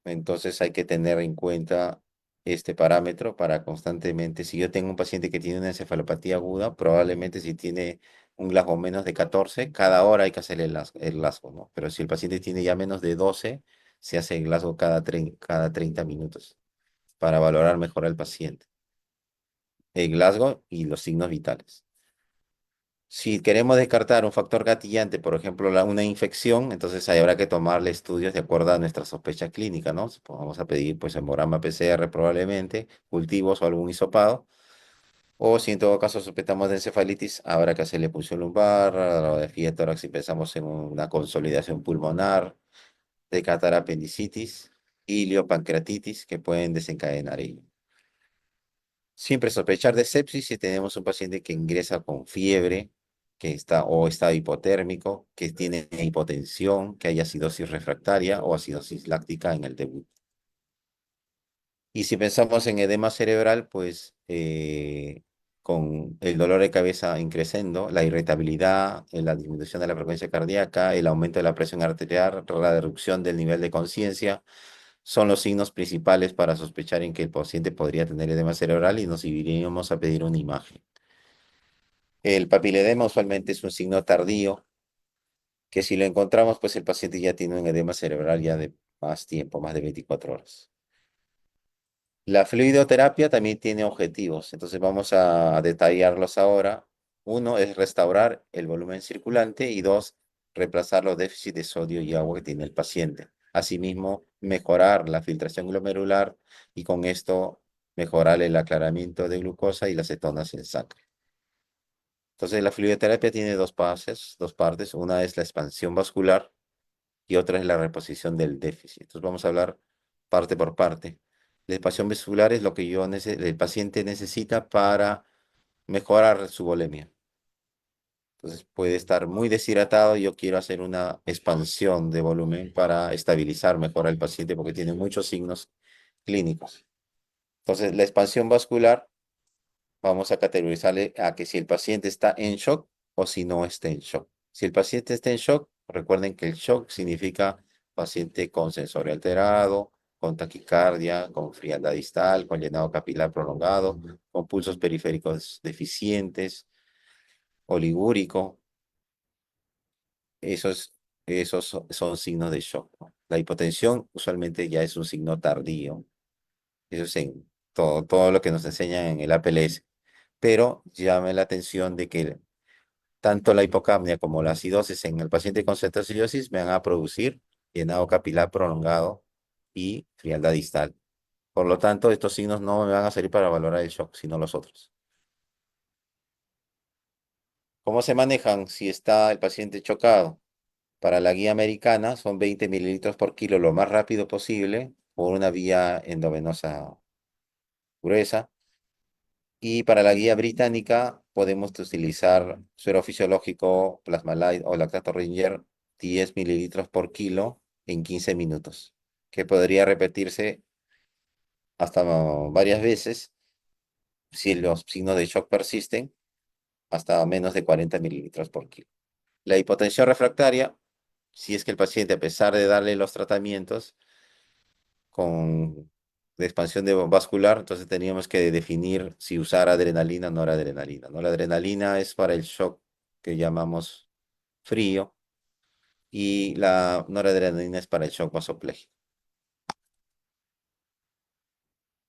Entonces hay que tener en cuenta este parámetro para constantemente, si yo tengo un paciente que tiene una encefalopatía aguda, probablemente si tiene un Glasgow menos de 14, cada hora hay que hacer el Glasgow, ¿no? Pero si el paciente tiene ya menos de 12, se hace el Glasgow cada 30 minutos para valorar mejor al paciente. El Glasgow y los signos vitales. Si queremos descartar un factor gatillante, por ejemplo, una infección, entonces ahí habrá que tomarle estudios de acuerdo a nuestra sospecha clínica, ¿no? Vamos a pedir pues hemograma PCR probablemente, cultivos o algún hisopado. O si en todo caso sospechamos de encefalitis, habrá que hacerle punción lumbar, radiografía de tórax si pensamos en una consolidación pulmonar, descartar apendicitis, iliopancreatitis que pueden desencadenar ello. Siempre sospechar de sepsis si tenemos un paciente que ingresa con fiebre, que está o está hipotérmico, que tiene hipotensión, que hay acidosis refractaria o acidosis láctica en el debut. Y si pensamos en edema cerebral, pues con el dolor de cabeza increciendo, la irritabilidad, la disminución de la frecuencia cardíaca, el aumento de la presión arterial, la reducción del nivel de conciencia, son los signos principales para sospechar en que el paciente podría tener edema cerebral y nos iríamos a pedir una imagen. El papiledema usualmente es un signo tardío, que si lo encontramos, pues el paciente ya tiene un edema cerebral ya de más tiempo, más de 24 horas. La fluidoterapia también tiene objetivos, entonces vamos a detallarlos ahora. Uno es restaurar el volumen circulante y dos, reemplazar los déficits de sodio y agua que tiene el paciente. Asimismo, mejorar la filtración glomerular y con esto mejorar el aclaramiento de glucosa y las cetonas en sangre. Entonces, la fluidoterapia tiene dos partes. Una es la expansión vascular y otra es la reposición del déficit. Entonces vamos a hablar parte por parte. La expansión vascular es lo que el paciente necesita para mejorar su volemia. Entonces puede estar muy deshidratado y yo quiero hacer una expansión de volumen para estabilizar mejor al paciente porque tiene muchos signos clínicos. Entonces la expansión vascular vamos a categorizarle a que si el paciente está en shock o si no está en shock. Si el paciente está en shock, recuerden que el shock significa paciente con sensorio alterado, con taquicardia, con frialdad distal, con llenado capilar prolongado, con pulsos periféricos deficientes, oligúrico. Esos, esos son signos de shock, ¿no? La hipotensión usualmente ya es un signo tardío. Eso es en todo lo que nos enseñan en el APLS. Pero llame la atención de que tanto la hipocapnia como la acidosis en el paciente con cetoacidosis me van a producir llenado capilar prolongado y frialdad distal. Por lo tanto, estos signos no me van a servir para valorar el shock, sino los otros. ¿Cómo se manejan si está el paciente chocado? Para la guía americana son 20 mililitros por kilo lo más rápido posible por una vía endovenosa gruesa. Y para la guía británica podemos utilizar suero fisiológico, Plasmalide o lactato Ringer 10 mililitros por kilo en 15 minutos, que podría repetirse hasta varias veces si los signos de shock persisten, hasta menos de 40 mililitros por kilo. La hipotensión refractaria, si es que el paciente, a pesar de darle los tratamientos con de expansión vascular, entonces teníamos que definir si usar adrenalina o noradrenalina, ¿no? La adrenalina es para el shock que llamamos frío y la noradrenalina es para el shock vasopléjico.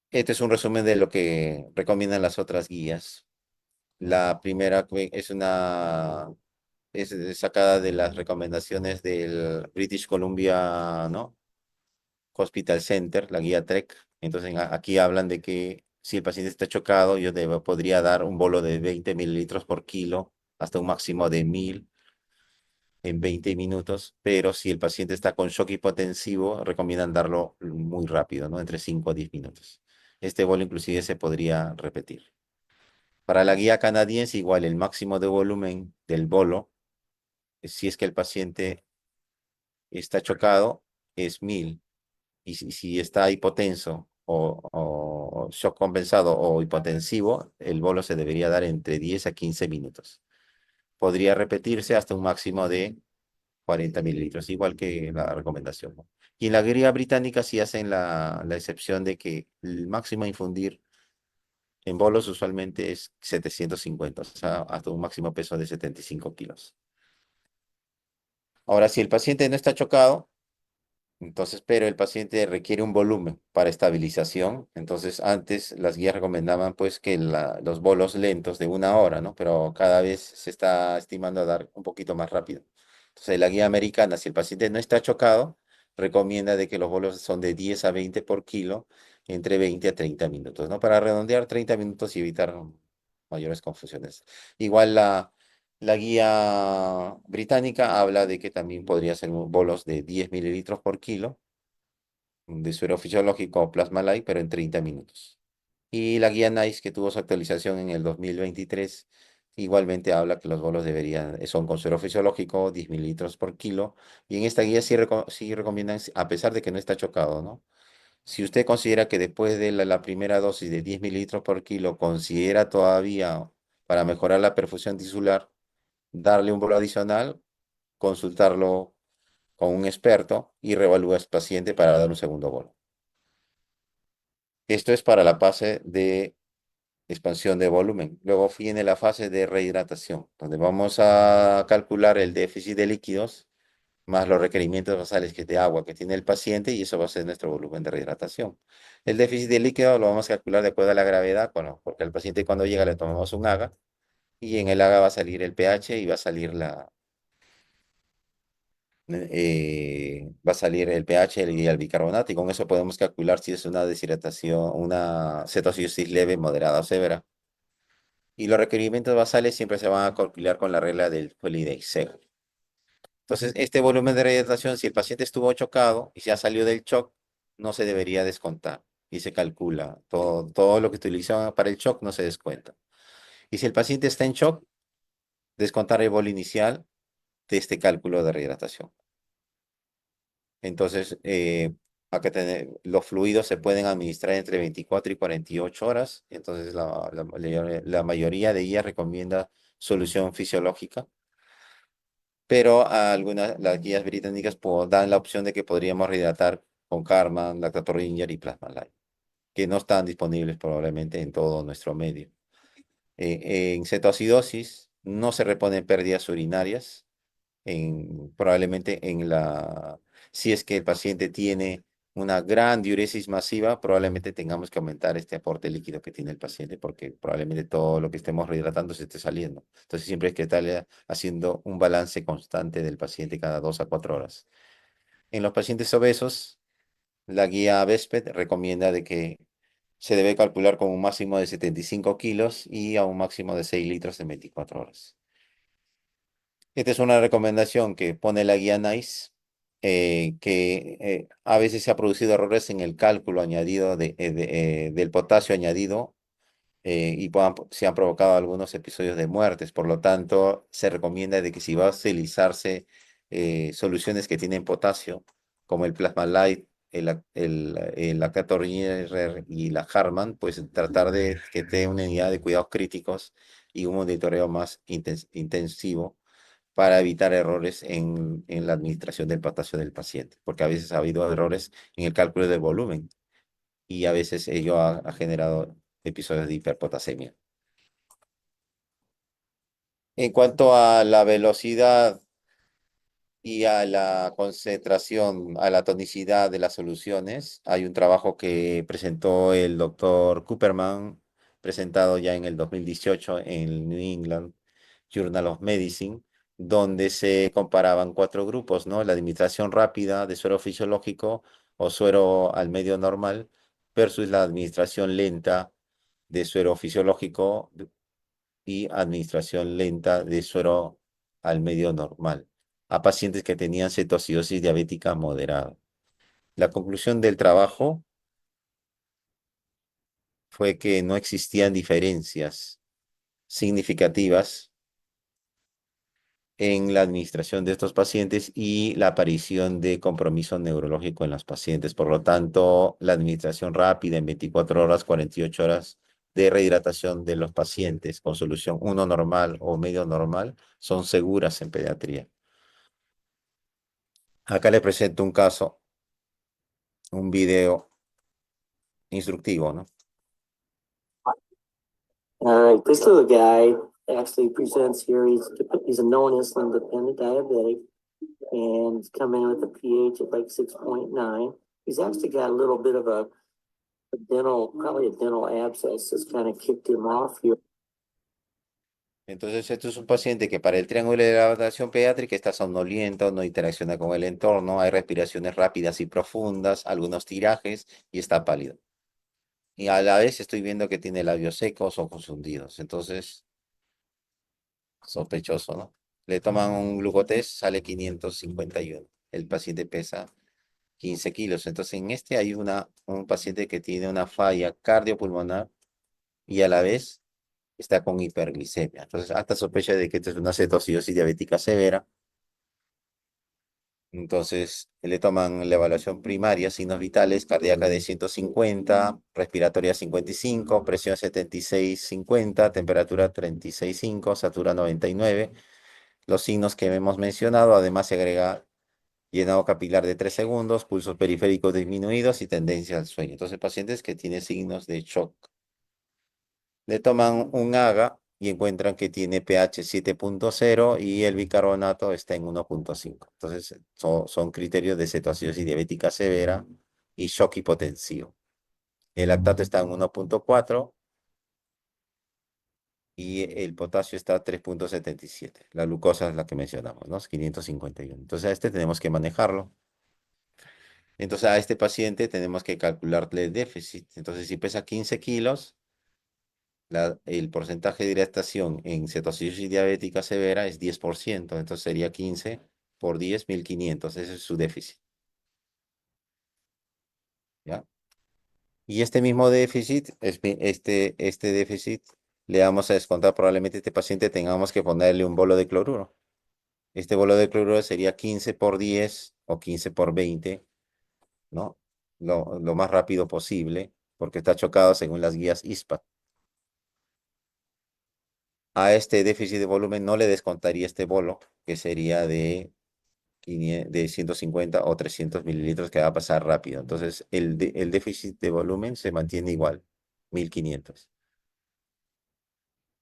Este es un resumen de lo que recomiendan las otras guías. La primera es sacada de las recomendaciones del British Columbia, ¿no? Hospital Center, la guía TREC. Entonces aquí hablan de que si el paciente está chocado, podría dar un bolo de 20 mililitros por kilo hasta un máximo de 1000 en 20 minutos, pero si el paciente está con shock hipotensivo, recomiendan darlo muy rápido, ¿no? Entre 5 a 10 minutos. este bolo inclusive se podría repetir. Para la guía canadiense, igual el máximo de volumen del bolo, si es que el paciente está chocado, es 1000. Y si está hipotenso o shock compensado o hipotensivo, el bolo se debería dar entre 10 a 15 minutos. Podría repetirse hasta un máximo de 40 mililitros, igual que la recomendación, ¿no? Y en la guía británica sí hacen la excepción de que el máximo a infundir en bolos usualmente es 750, o sea, hasta un máximo peso de 75 kilos. Ahora, si el paciente no está chocado, entonces, pero el paciente requiere un volumen para estabilización. Entonces, antes las guías recomendaban pues que los bolos lentos de 1 hora, ¿no? Pero cada vez se está estimando a dar un poquito más rápido. Entonces, la guía americana, si el paciente no está chocado, recomienda de que los bolos son de 10 a 20 por kilo, entre 20 a 30 minutos, ¿no? Para redondear 30 minutos y evitar mayores confusiones. Igual la guía británica habla de que también podría ser bolos de 10 mililitros por kilo de suero fisiológico o plasma light, pero en 30 minutos. Y la guía NICE, que tuvo su actualización en el 2023, igualmente habla que los bolos son con suero fisiológico, 10 mililitros por kilo. Y en esta guía sí recomiendan, a pesar de que no está chocado, ¿no? Si usted considera que después de la primera dosis de 10 mililitros por kilo, considera todavía para mejorar la perfusión tisular, darle un bolo adicional, consultarlo con un experto y reevalúa al paciente para dar un segundo bolo. Esto es para la fase de expansión de volumen. Luego viene la fase de rehidratación, donde vamos a calcular el déficit de líquidos más los requerimientos basales de agua que tiene el paciente y eso va a ser nuestro volumen de rehidratación. El déficit de líquido lo vamos a calcular de acuerdo a la gravedad, bueno, porque al paciente cuando llega le tomamos un AGA y en el AGA va a salir el pH y va a salir el pH y el bicarbonato, y con eso podemos calcular si es una deshidratación, una cetocidosis leve, moderada o severa. Y los requerimientos basales siempre se van a calcular con la regla del Holiday-Segg. Entonces, este volumen de rehidratación, si el paciente estuvo chocado y ya salió del shock, no se debería descontar y se calcula. Todo lo que utilizaban para el shock no se descuenta. Y si el paciente está en shock, descontar el bolo inicial de este cálculo de rehidratación. Entonces, los fluidos se pueden administrar entre 24 y 48 horas. Entonces, la mayoría de ellas recomienda solución fisiológica, pero las guías británicas dan la opción de que podríamos rehidratar con Carman, Lactator Ginger y Plasma Light, que no están disponibles probablemente en todo nuestro medio. En cetoacidosis no se reponen pérdidas urinarias probablemente si es que el paciente tiene una gran diuresis masiva, probablemente tengamos que aumentar este aporte líquido que tiene el paciente, porque probablemente todo lo que estemos rehidratando se esté saliendo. Entonces siempre hay que estar haciendo un balance constante del paciente cada 2 a 4 horas. En los pacientes obesos, la guía BESPED recomienda de que se debe calcular con un máximo de 75 kilos y a un máximo de 6 litros en 24 horas. Esta es una recomendación que pone la guía NICE, que a veces se ha producido errores en el cálculo añadido del potasio añadido y se han provocado algunos episodios de muertes. Por lo tanto, se recomienda de que si va a utilizarse soluciones que tienen potasio, como el Plasma Light, el Lactator y la Harman, pues tratar de que tenga una unidad de cuidados críticos y un monitoreo más intensivo para evitar errores en la administración del potasio del paciente, porque a veces ha habido errores en el cálculo del volumen y a veces ello ha generado episodios de hiperpotasemia. En cuanto a la velocidad y a la concentración, a la tonicidad de las soluciones, hay un trabajo que presentó el doctor Cooperman, presentado ya en el 2018 en el New England Journal of Medicine, donde se comparaban 4 grupos, ¿no? La administración rápida de suero fisiológico o suero al medio normal versus la administración lenta de suero fisiológico y administración lenta de suero al medio normal a pacientes que tenían cetoacidosis diabética moderada. La conclusión del trabajo fue que no existían diferencias significativas en la administración de estos pacientes y la aparición de compromiso neurológico en los pacientes. Por lo tanto, la administración rápida en 24 horas, 48 horas de rehidratación de los pacientes con solución uno normal o medio normal son seguras en pediatría. Acá le presento un caso, un video instructivo, ¿no? All right, this little guy actually presents here. He's a known insulin dependent diabetic, and he's come in with a pH of like 6.9. He's actually got a little bit of a dental, probably a dental abscess that's kind of kicked him off here. Entonces, esto es un paciente que para el triángulo de la adaptación pediátrica está somnoliento, no interacciona con el entorno, hay respiraciones rápidas y profundas, algunos tirajes y está pálido. Y a la vez estoy viendo que tiene labios secos, ojos hundidos. Entonces, sospechoso, ¿no? Le toman un glucotest, sale 551. El paciente pesa 15 kilos. Entonces, en este hay un paciente que tiene una falla cardiopulmonar y a la vez está con hiperglicemia. Entonces, hasta sospecha de que esto es una cetoacidosis diabética severa. Entonces, le toman la evaluación primaria, signos vitales, cardíaca de 150, respiratoria 55, presión 76,50, temperatura 36,5, satura 99. Los signos que hemos mencionado, además se agrega llenado capilar de 3 segundos, pulsos periféricos disminuidos y tendencia al sueño. Entonces, pacientes que tienen signos de shock. Le toman un AGA y encuentran que tiene pH 7.0 y el bicarbonato está en 1.5. Entonces, son criterios de cetoacidosis diabética severa y shock hipotensivo. El lactato está en 1.4 y el potasio está a 3.77. La glucosa es la que mencionamos, ¿no? Es 551. Entonces, a este tenemos que manejarlo. Entonces, a este paciente tenemos que calcularle el déficit. Entonces, si pesa 15 kilos, el porcentaje de hidratación en cetoacidosis diabética severa es 10%, entonces sería 15 por 10, 1500, ese es su déficit, ¿ya? Y este mismo déficit, este déficit, le vamos a descontar probablemente a este paciente tengamos que ponerle un bolo de cloruro. Este bolo de cloruro sería 15 por 10 o 15 por 20, ¿no? Lo más rápido posible, porque está chocado según las guías ISPA. A este déficit de volumen no le descontaría este bolo, que sería de 150 o 300 mililitros que va a pasar rápido. Entonces, el déficit de volumen se mantiene igual, 1500.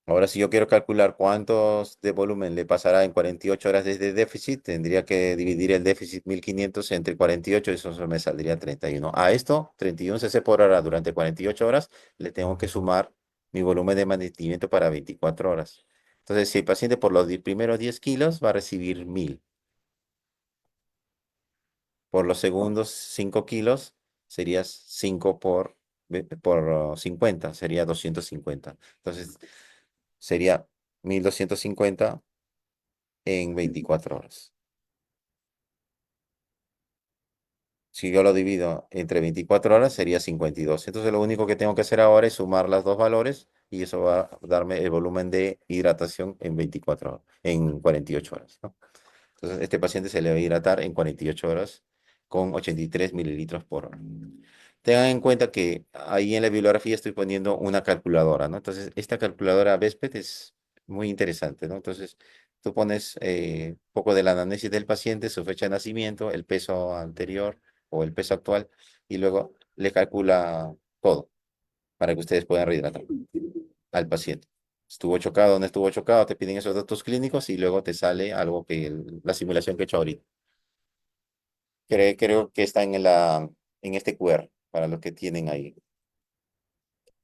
Ahora, si yo quiero calcular cuántos de volumen le pasará en 48 horas desde déficit, tendría que dividir el déficit 1500 entre 48, eso me saldría 31. A esto, 31 cc por hora durante 48 horas, le tengo que sumar mi volumen de mantenimiento para 24 horas. Entonces, si el paciente por los primeros 10 kilos va a recibir 1000. Por los segundos 5 kilos sería 5 por 50, sería 250. Entonces sería 1250 en 24 horas. Si yo lo divido entre 24 horas sería 52. Entonces lo único que tengo que hacer ahora es sumar los dos valores y eso va a darme el volumen de hidratación en 24 horas, en 48 horas, ¿no? Entonces, este paciente se le va a hidratar en 48 horas con 83 mililitros por hora. Tengan en cuenta que ahí en la bibliografía estoy poniendo una calculadora, ¿no? Entonces, esta calculadora BESPET es muy interesante, ¿no? Entonces, tú pones un poco de la anamnesis del paciente, su fecha de nacimiento, el peso anterior o el peso actual, y luego le calcula todo para que ustedes puedan rehidratar al paciente. Estuvo chocado, no estuvo chocado, te piden esos datos clínicos y luego te sale algo que la simulación que he hecho ahorita. Creo que está en este QR para los que tienen ahí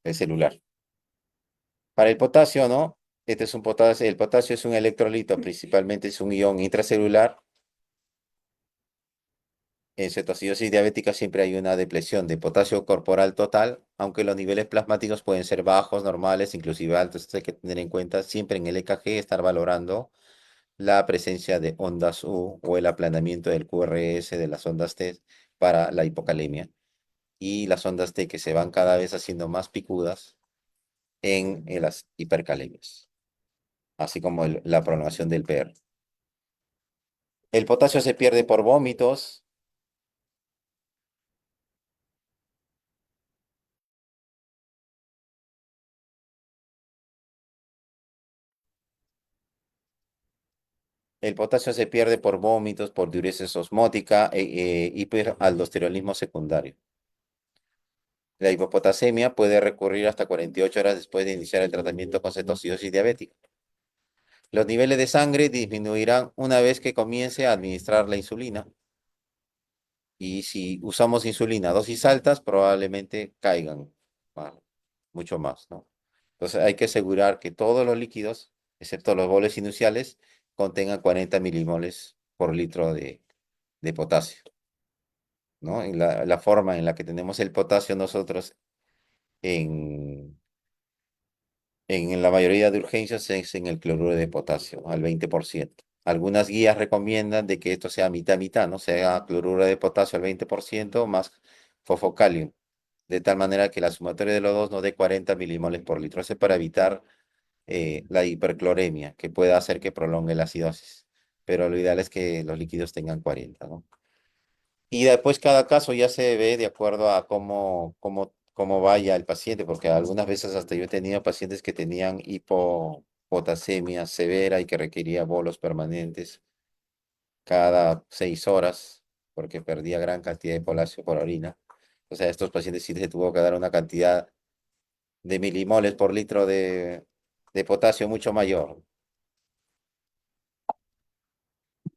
el celular. Para el potasio, ¿no? Este es un potasio, el potasio es un electrolito, principalmente es un ion intracelular. En cetoacidosis diabética siempre hay una depresión de potasio corporal total, aunque los niveles plasmáticos pueden ser bajos, normales, inclusive altos. Entonces hay que tener en cuenta siempre en el EKG estar valorando la presencia de ondas U o el aplanamiento del QRS de las ondas T para la hipocalemia. y las ondas T que se van cada vez haciendo más picudas en las hipercalemias, así como la prolongación del PR. El potasio se pierde por vómitos. El potasio se pierde por vómitos, por diuresis osmótica hiperaldosteronismo secundario. La hipopotasemia puede recurrir hasta 48 horas después de iniciar el tratamiento con cetoacidosis diabética. Los niveles de sangre disminuirán una vez que comience a administrar la insulina. Y si usamos insulina a dosis altas, probablemente caigan mucho más, ¿no? Entonces hay que asegurar que todos los líquidos, excepto los boles inusiales, contengan 40 milimoles por litro de potasio, ¿no? En la forma en la que tenemos el potasio nosotros en, en la mayoría de urgencias es en el cloruro de potasio, al 20%. Algunas guías recomiendan de que esto sea mitad-mitad, ¿no? Sea cloruro de potasio al 20% más fosfocalium, de tal manera que la sumatoria de los dos nos dé 40 milimoles por litro. Eso es para evitar la hipercloremia, que pueda hacer que prolongue la acidosis. Pero lo ideal es que los líquidos tengan 40, ¿no? Y después cada caso ya se ve de acuerdo a cómo vaya el paciente, porque algunas veces hasta yo he tenido pacientes que tenían hipopotasemia severa y que requería bolos permanentes cada 6 horas, porque perdía gran cantidad de potasio por orina. O sea, a estos pacientes sí se tuvo que dar una cantidad de milimoles por litro de potasio mucho mayor.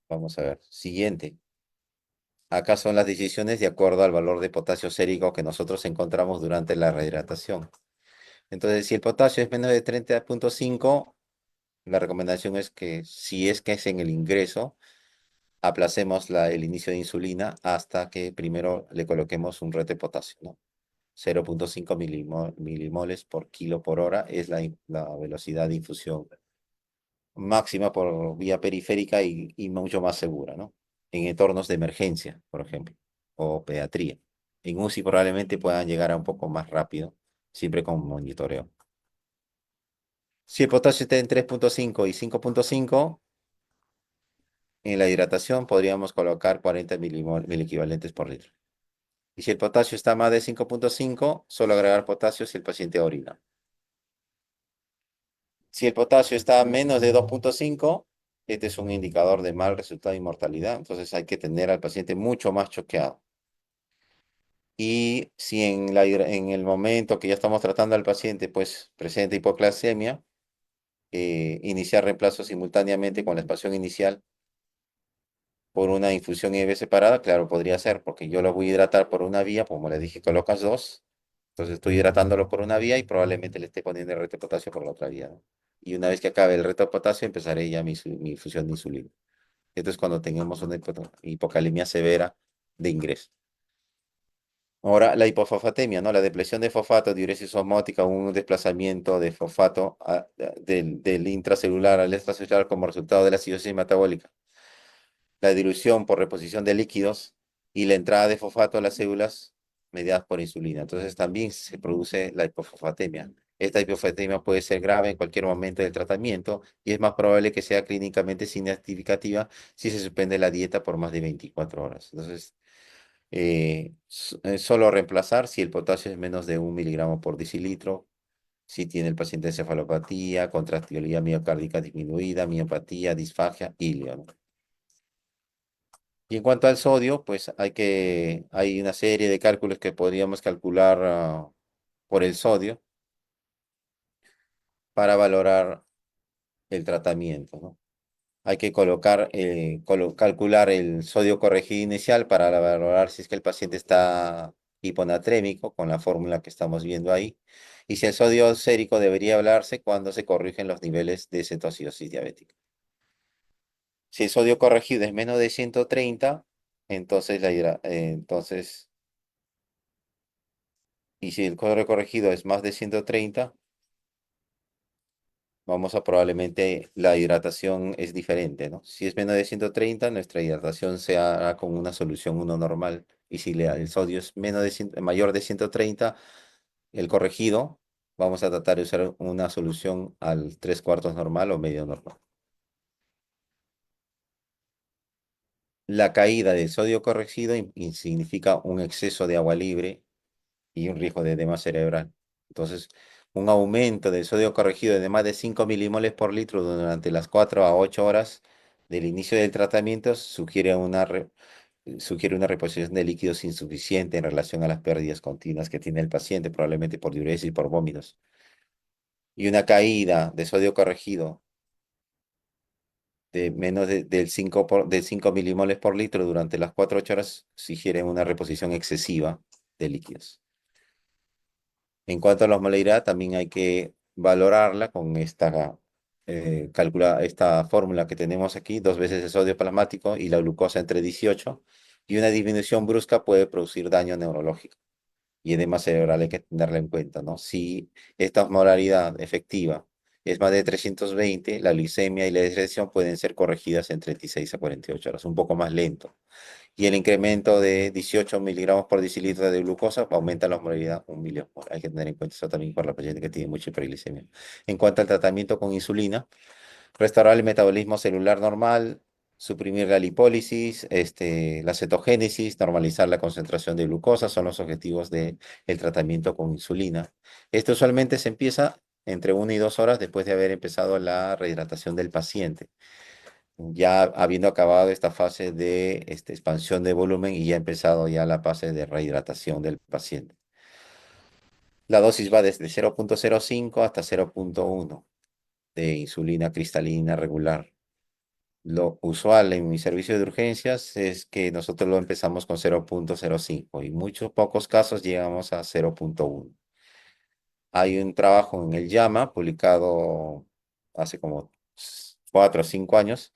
Vamos a ver. Siguiente. Acá son las decisiones de acuerdo al valor de potasio sérico que nosotros encontramos durante la rehidratación. Entonces, si el potasio es menos de 30,5, la recomendación es que si es que es en el ingreso, aplacemos el inicio de insulina hasta que primero le coloquemos un reto de potasio, ¿no? 0,5 milimoles por kilo por hora es la velocidad de infusión máxima por vía periférica y mucho más segura, ¿no? En entornos de emergencia, por ejemplo, o pediatría. En UCI probablemente puedan llegar a un poco más rápido, siempre con monitoreo. Si el potasio está en 3,5 y 5,5, en la hidratación podríamos colocar 40 miliequivalentes por litro. Y si el potasio está más de 5,5, solo agregar potasio si el paciente orina. Si el potasio está a menos de 2,5, este es un indicador de mal resultado de mortalidad. Entonces hay que tener al paciente mucho más choqueado. Y si en el momento que ya estamos tratando al paciente, pues presenta hipocalcemia, iniciar reemplazo simultáneamente con la expansión inicial por una infusión IV separada, claro, podría ser, porque yo lo voy a hidratar por una vía, como le dije, colocas dos, entonces estoy hidratándolo por una vía y probablemente le esté poniendo el reto de potasio por la otra vía, ¿no? Y una vez que acabe el reto de potasio, empezaré ya mi infusión de insulina. Esto es cuando tengamos una hipocalemia severa de ingreso. Ahora, la hipofosfatemia, ¿no? La depresión de fosfato, diuresis osmótica, un desplazamiento de fosfato del intracelular al extracelular como resultado de la acidosis metabólica, la dilución por reposición de líquidos y la entrada de fosfato a las células mediadas por insulina. Entonces también se produce la hipofosfatemia. Esta hipofosfatemia puede ser grave en cualquier momento del tratamiento y es más probable que sea clínicamente significativa si se suspende la dieta por más de 24 horas. Entonces, solo reemplazar si el potasio es menos de 1 miligramo por decilitro, si tiene el paciente encefalopatía, contractilidad miocárdica disminuida, miopatía, disfagia, ilio, ¿no? Y en cuanto al sodio, pues hay una serie de cálculos que podríamos calcular por el sodio para valorar el tratamiento, ¿no? Hay que calcular el sodio corregido inicial para valorar si es que el paciente está hiponatrémico con la fórmula que estamos viendo ahí. Y si el sodio sérico debería hablarse cuando se corrigen los niveles de cetoacidosis diabética. Si el sodio corregido es menos de 130, entonces, y si el sodio corregido es más de 130, vamos a probablemente la hidratación es diferente, ¿no? Si es menos de 130, nuestra hidratación se hará con una solución uno normal. Y si el sodio es mayor de 130, el corregido, vamos a tratar de usar una solución al 3/4 normal o medio normal. La caída del sodio corregido significa un exceso de agua libre y un riesgo de edema cerebral. Entonces, un aumento del sodio corregido de más de 5 milimoles por litro durante las 4 a 8 horas del inicio del tratamiento sugiere una reposición de líquidos insuficiente en relación a las pérdidas continuas que tiene el paciente, probablemente por diuresis y por vómitos. Y una caída de sodio corregido de menos del 5 milimoles por litro durante las 4 a 8 horas sugiere una reposición excesiva de líquidos. En cuanto a la osmolaridad, también hay que valorarla con esta fórmula que tenemos aquí, 2 veces el sodio plasmático y la glucosa entre 18, y una disminución brusca puede producir daño neurológico y edema cerebral hay que tenerla en cuenta, ¿no? Si esta osmolaridad efectiva es más de 320, la glicemia y la deshidratación pueden ser corregidas en 36 a 48 horas, un poco más lento. Y el incremento de 18 miligramos por decilitro de glucosa aumenta la osmolaridad 1 millimol. Hay que tener en cuenta eso también para la paciente que tiene mucha hiperglicemia. En cuanto al tratamiento con insulina, restaurar el metabolismo celular normal, suprimir la lipólisis, la cetogénesis, normalizar la concentración de glucosa son los objetivos del tratamiento con insulina. Esto usualmente se empieza entre 1 y 2 horas después de haber empezado la rehidratación del paciente, ya habiendo acabado esta fase de expansión de volumen y ya empezado ya la fase de rehidratación del paciente. La dosis va desde 0,05 hasta 0,1 de insulina cristalina regular. Lo usual en mi servicio de urgencias es que nosotros lo empezamos con 0,05 y en muchos pocos casos llegamos a 0,1. Hay un trabajo en el JAMA publicado hace como 4 o 5 años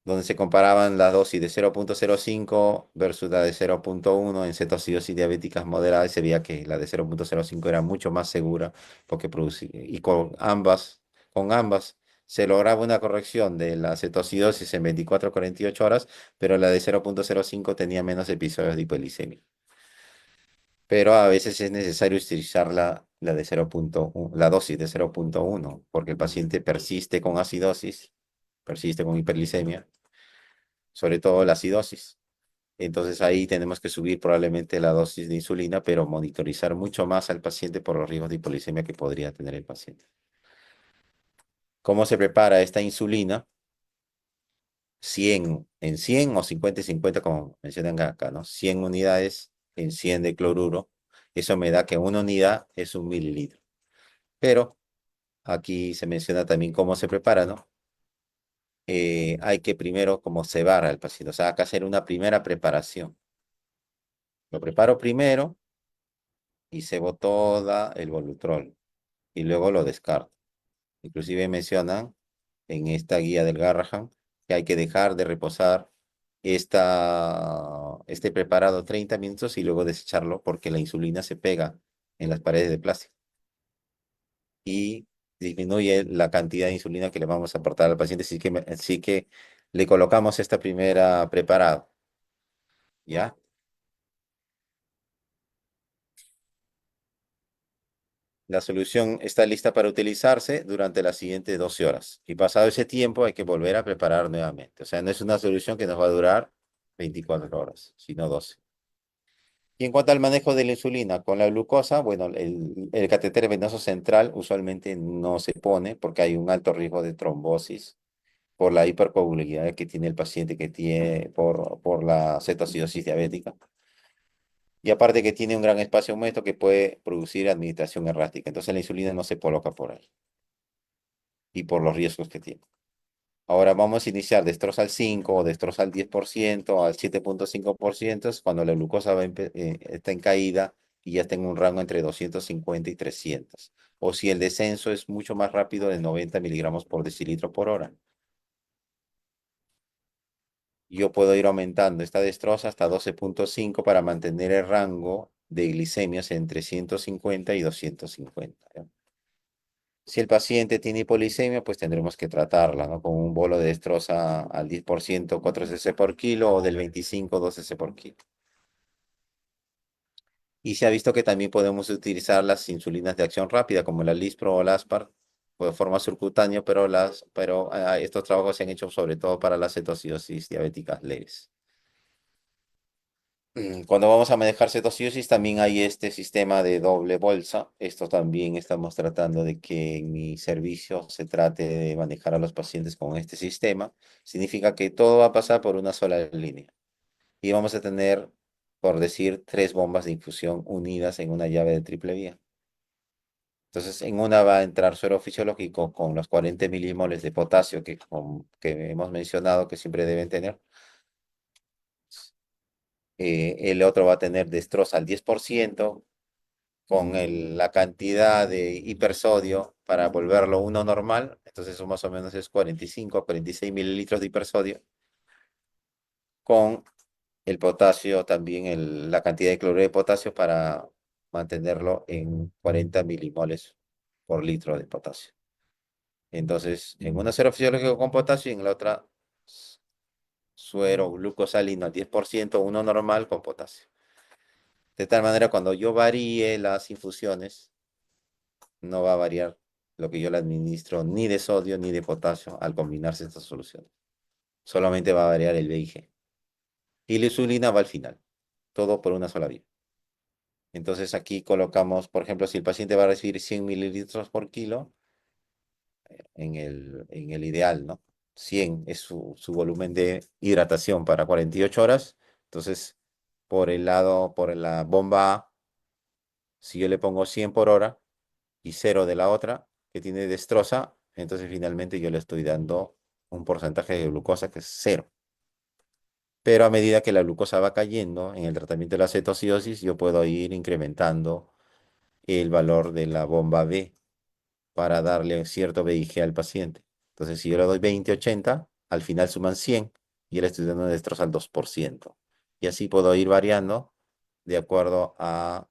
donde se comparaban la dosis de 0,05 versus la de 0,1 en cetoacidosis diabéticas moderadas y se veía que la de 0,05 era mucho más segura porque producía, y con ambas se lograba una corrección de la cetoacidosis en 24 a 48 horas, pero la de 0,05 tenía menos episodios de hipoglicemia. Pero a veces es necesario utilizar la de 0,1, la dosis de 0,1, porque el paciente persiste con acidosis, persiste con hiperglicemia, sobre todo la acidosis. Entonces ahí tenemos que subir probablemente la dosis de insulina, pero monitorizar mucho más al paciente por los riesgos de hipoglicemia que podría tener el paciente. ¿Cómo se prepara esta insulina? 100 en 100 o 50 y 50, como mencionan acá, ¿no? 100 unidades en 100 de cloruro. Eso me da que una unidad es 1 mililitro. Pero aquí se menciona también cómo se prepara, ¿no? Hay que primero como cebar al paciente, o sea, hay que hacer una primera preparación. Lo preparo primero y cebo toda el Volutrol y luego lo descarto. Inclusive mencionan en esta guía del Garrahan que hay que dejar de reposar este preparado 30 minutos y luego desecharlo porque la insulina se pega en las paredes de plástico y disminuye la cantidad de insulina que le vamos a aportar al paciente así que le colocamos esta primera preparado, ¿ya? La solución está lista para utilizarse durante las siguientes 12 horas. Y pasado ese tiempo hay que volver a preparar nuevamente. O sea, no es una solución que nos va a durar 24 horas, sino 12. Y en cuanto al manejo de la insulina con la glucosa, bueno, el catéter venoso central usualmente no se pone porque hay un alto riesgo de trombosis por la hipercoagulabilidad que tiene el paciente que tiene por la cetoacidosis diabética. Y aparte que tiene un gran espacio húmedo que puede producir administración errática. Entonces la insulina no se coloca por ahí y por los riesgos que tiene. Ahora vamos a iniciar destrozal 5 o destrozal 10% al 7,5% es cuando la glucosa está en caída y ya está en un rango entre 250 y 300. O si el descenso es mucho más rápido de 90 miligramos por decilitro por hora. Yo puedo ir aumentando esta destroza hasta 12,5 para mantener el rango de glicemias entre 150 y 250. ¿Ya? Si el paciente tiene hipoglicemia, pues tendremos que tratarla, ¿no? Con un bolo de destroza al 10%, 4 cc por kilo, o del 25, 2 cc por kilo. Y se ha visto que también podemos utilizar las insulinas de acción rápida, como la Lispro o la Aspart, de forma subcutánea, pero estos trabajos se han hecho sobre todo para las cetocidosis diabéticas leves. Cuando vamos a manejar cetocidosis, también hay este sistema de doble bolsa. Esto también estamos tratando de que en mi servicio se trate de manejar a los pacientes con este sistema. Significa que todo va a pasar por una sola línea. Y vamos a tener, por decir, 3 bombas de infusión unidas en una llave de triple vía. Entonces, en una va a entrar suero fisiológico con los 40 milimoles de potasio que hemos mencionado que siempre deben tener. El otro va a tener destroza al 10% con la cantidad de hipersodio para volverlo uno normal. Entonces, eso más o menos es 45 a 46 mililitros de hipersodio. Con el potasio, también la cantidad de cloruro de potasio para mantenerlo en 40 milimoles por litro de potasio. Entonces, en una suero fisiológico con potasio y en la otra suero glucosalino al 10%, uno normal con potasio. De tal manera, cuando yo varíe las infusiones, no va a variar lo que yo le administro ni de sodio ni de potasio al combinarse estas soluciones. Solamente va a variar el VIG. Y la insulina va al final, todo por una sola vía. Entonces aquí colocamos, por ejemplo, si el paciente va a recibir 100 mililitros por kilo, en el ideal, ¿no? 100 es su volumen de hidratación para 48 horas. Entonces, por la bomba A, si yo le pongo 100 por hora y 0 de la otra, que tiene destroza, entonces finalmente yo le estoy dando un porcentaje de glucosa que es 0. Pero a medida que la glucosa va cayendo en el tratamiento de la cetocidosis, yo puedo ir incrementando el valor de la bomba B para darle cierto VIG al paciente. Entonces, si yo le doy 20-80, al final suman 100 y le estoy dando una destroza al 2%. Y así puedo ir variando de acuerdo a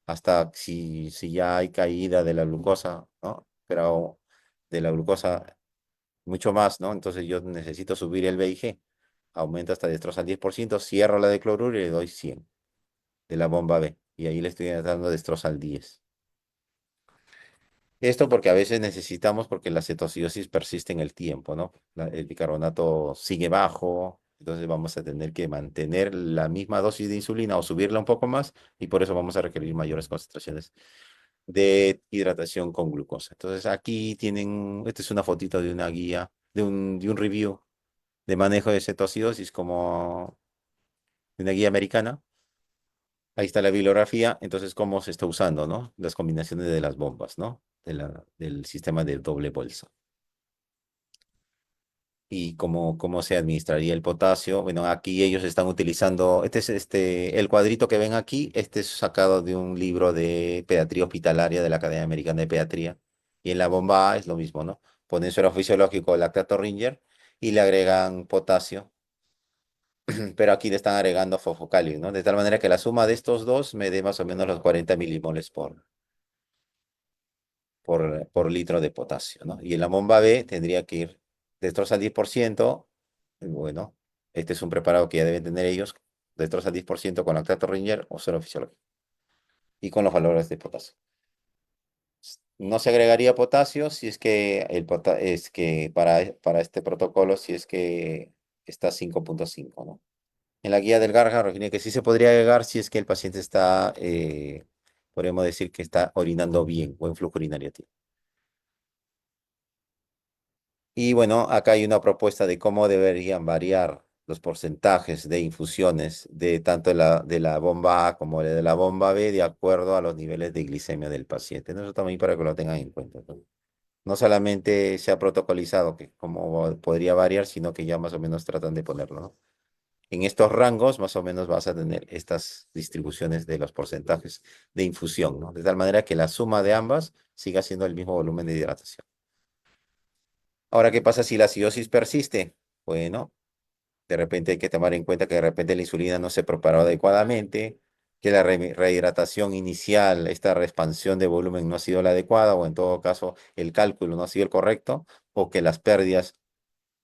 hasta si ya hay caída de la glucosa, ¿no? Pero de la glucosa mucho más, ¿no? Entonces yo necesito subir el VIG. Aumenta hasta destroza al 10%, cierro la de cloruro y le doy 100 de la bomba B. Y ahí le estoy dando destroza al 10. Esto porque a veces necesitamos, porque la cetocidosis persiste en el tiempo, ¿no? El bicarbonato sigue bajo, entonces vamos a tener que mantener la misma dosis de insulina o subirla un poco más, y por eso vamos a requerir mayores concentraciones de hidratación con glucosa. Entonces aquí tienen, esta es una fotito de una guía, de un review de manejo de cetocidosis como de una guía americana. Ahí está la bibliografía, entonces cómo se está usando, ¿no? Las combinaciones de las bombas, ¿no? Del sistema de doble bolsa. Y cómo se administraría el potasio. Bueno, aquí ellos están utilizando, el cuadrito que ven aquí, este es sacado de un libro de pediatría hospitalaria de la Academia Americana de Pediatría. Y en la bomba A es lo mismo, ¿no? Ponen suero fisiológico, lactato Ringer, y le agregan potasio, pero aquí le están agregando fosfocalio, ¿no? De tal manera que la suma de estos dos me dé más o menos los 40 milimoles por litro de potasio, ¿no? Y en la bomba B tendría que ir destroza al 10%, bueno, este es un preparado que ya deben tener ellos, destroza al 10% con lactato Ringer o suero fisiológico, y con los valores de potasio. No se agregaría potasio si es que es que para este protocolo, si es que está 5.5, ¿no? En la guía del Gargar refiere que sí se podría agregar si es que el paciente está, podríamos decir que está orinando bien, buen flujo urinario tiene. Y bueno, acá hay una propuesta de cómo deberían variar los porcentajes de infusiones de tanto de la bomba A como de la bomba B de acuerdo a los niveles de glicemia del paciente, ¿no? Eso también para que lo tengan en cuenta, ¿no? No solamente se ha protocolizado que cómo podría variar, sino que ya más o menos tratan de ponerlo, ¿no? En estos rangos más o menos vas a tener estas distribuciones de los porcentajes de infusión, ¿no? De tal manera que la suma de ambas siga siendo el mismo volumen de hidratación. Ahora, ¿qué pasa si la acidosis persiste? Bueno, de repente hay que tomar en cuenta que de repente la insulina no se preparó adecuadamente, que la rehidratación inicial, esta expansión de volumen no ha sido la adecuada, o en todo caso el cálculo no ha sido el correcto, o que las pérdidas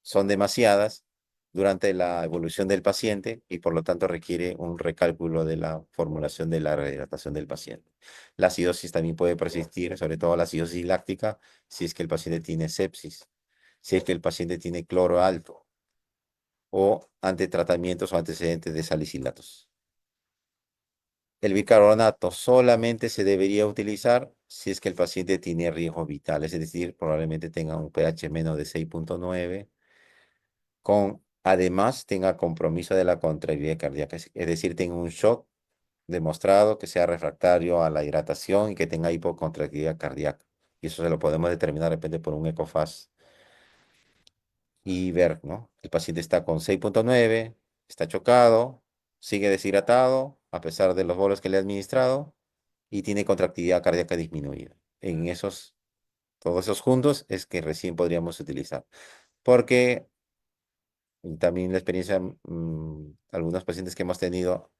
son demasiadas durante la evolución del paciente y por lo tanto requiere un recálculo de la formulación de la rehidratación del paciente. La acidosis también puede persistir, sobre todo la acidosis láctica, si es que el paciente tiene sepsis, si es que el paciente tiene cloro alto o ante tratamientos o antecedentes de salicilatos. El bicarbonato solamente se debería utilizar si es que el paciente tiene riesgos vitales, es decir, probablemente tenga un pH menos de 6.9, además tenga compromiso de la contractilidad cardíaca, es decir, tenga un shock demostrado que sea refractario a la hidratación y que tenga hipocontractilidad cardíaca. Y eso se lo podemos determinar, depende por un ecofast y ver, ¿no? El paciente está con 6.9, está chocado, sigue deshidratado a pesar de los bolos que le he administrado y tiene contractilidad cardíaca disminuida. En esos, todos esos juntos es que recién podríamos utilizar. Porque y también la experiencia, algunos pacientes que hemos tenido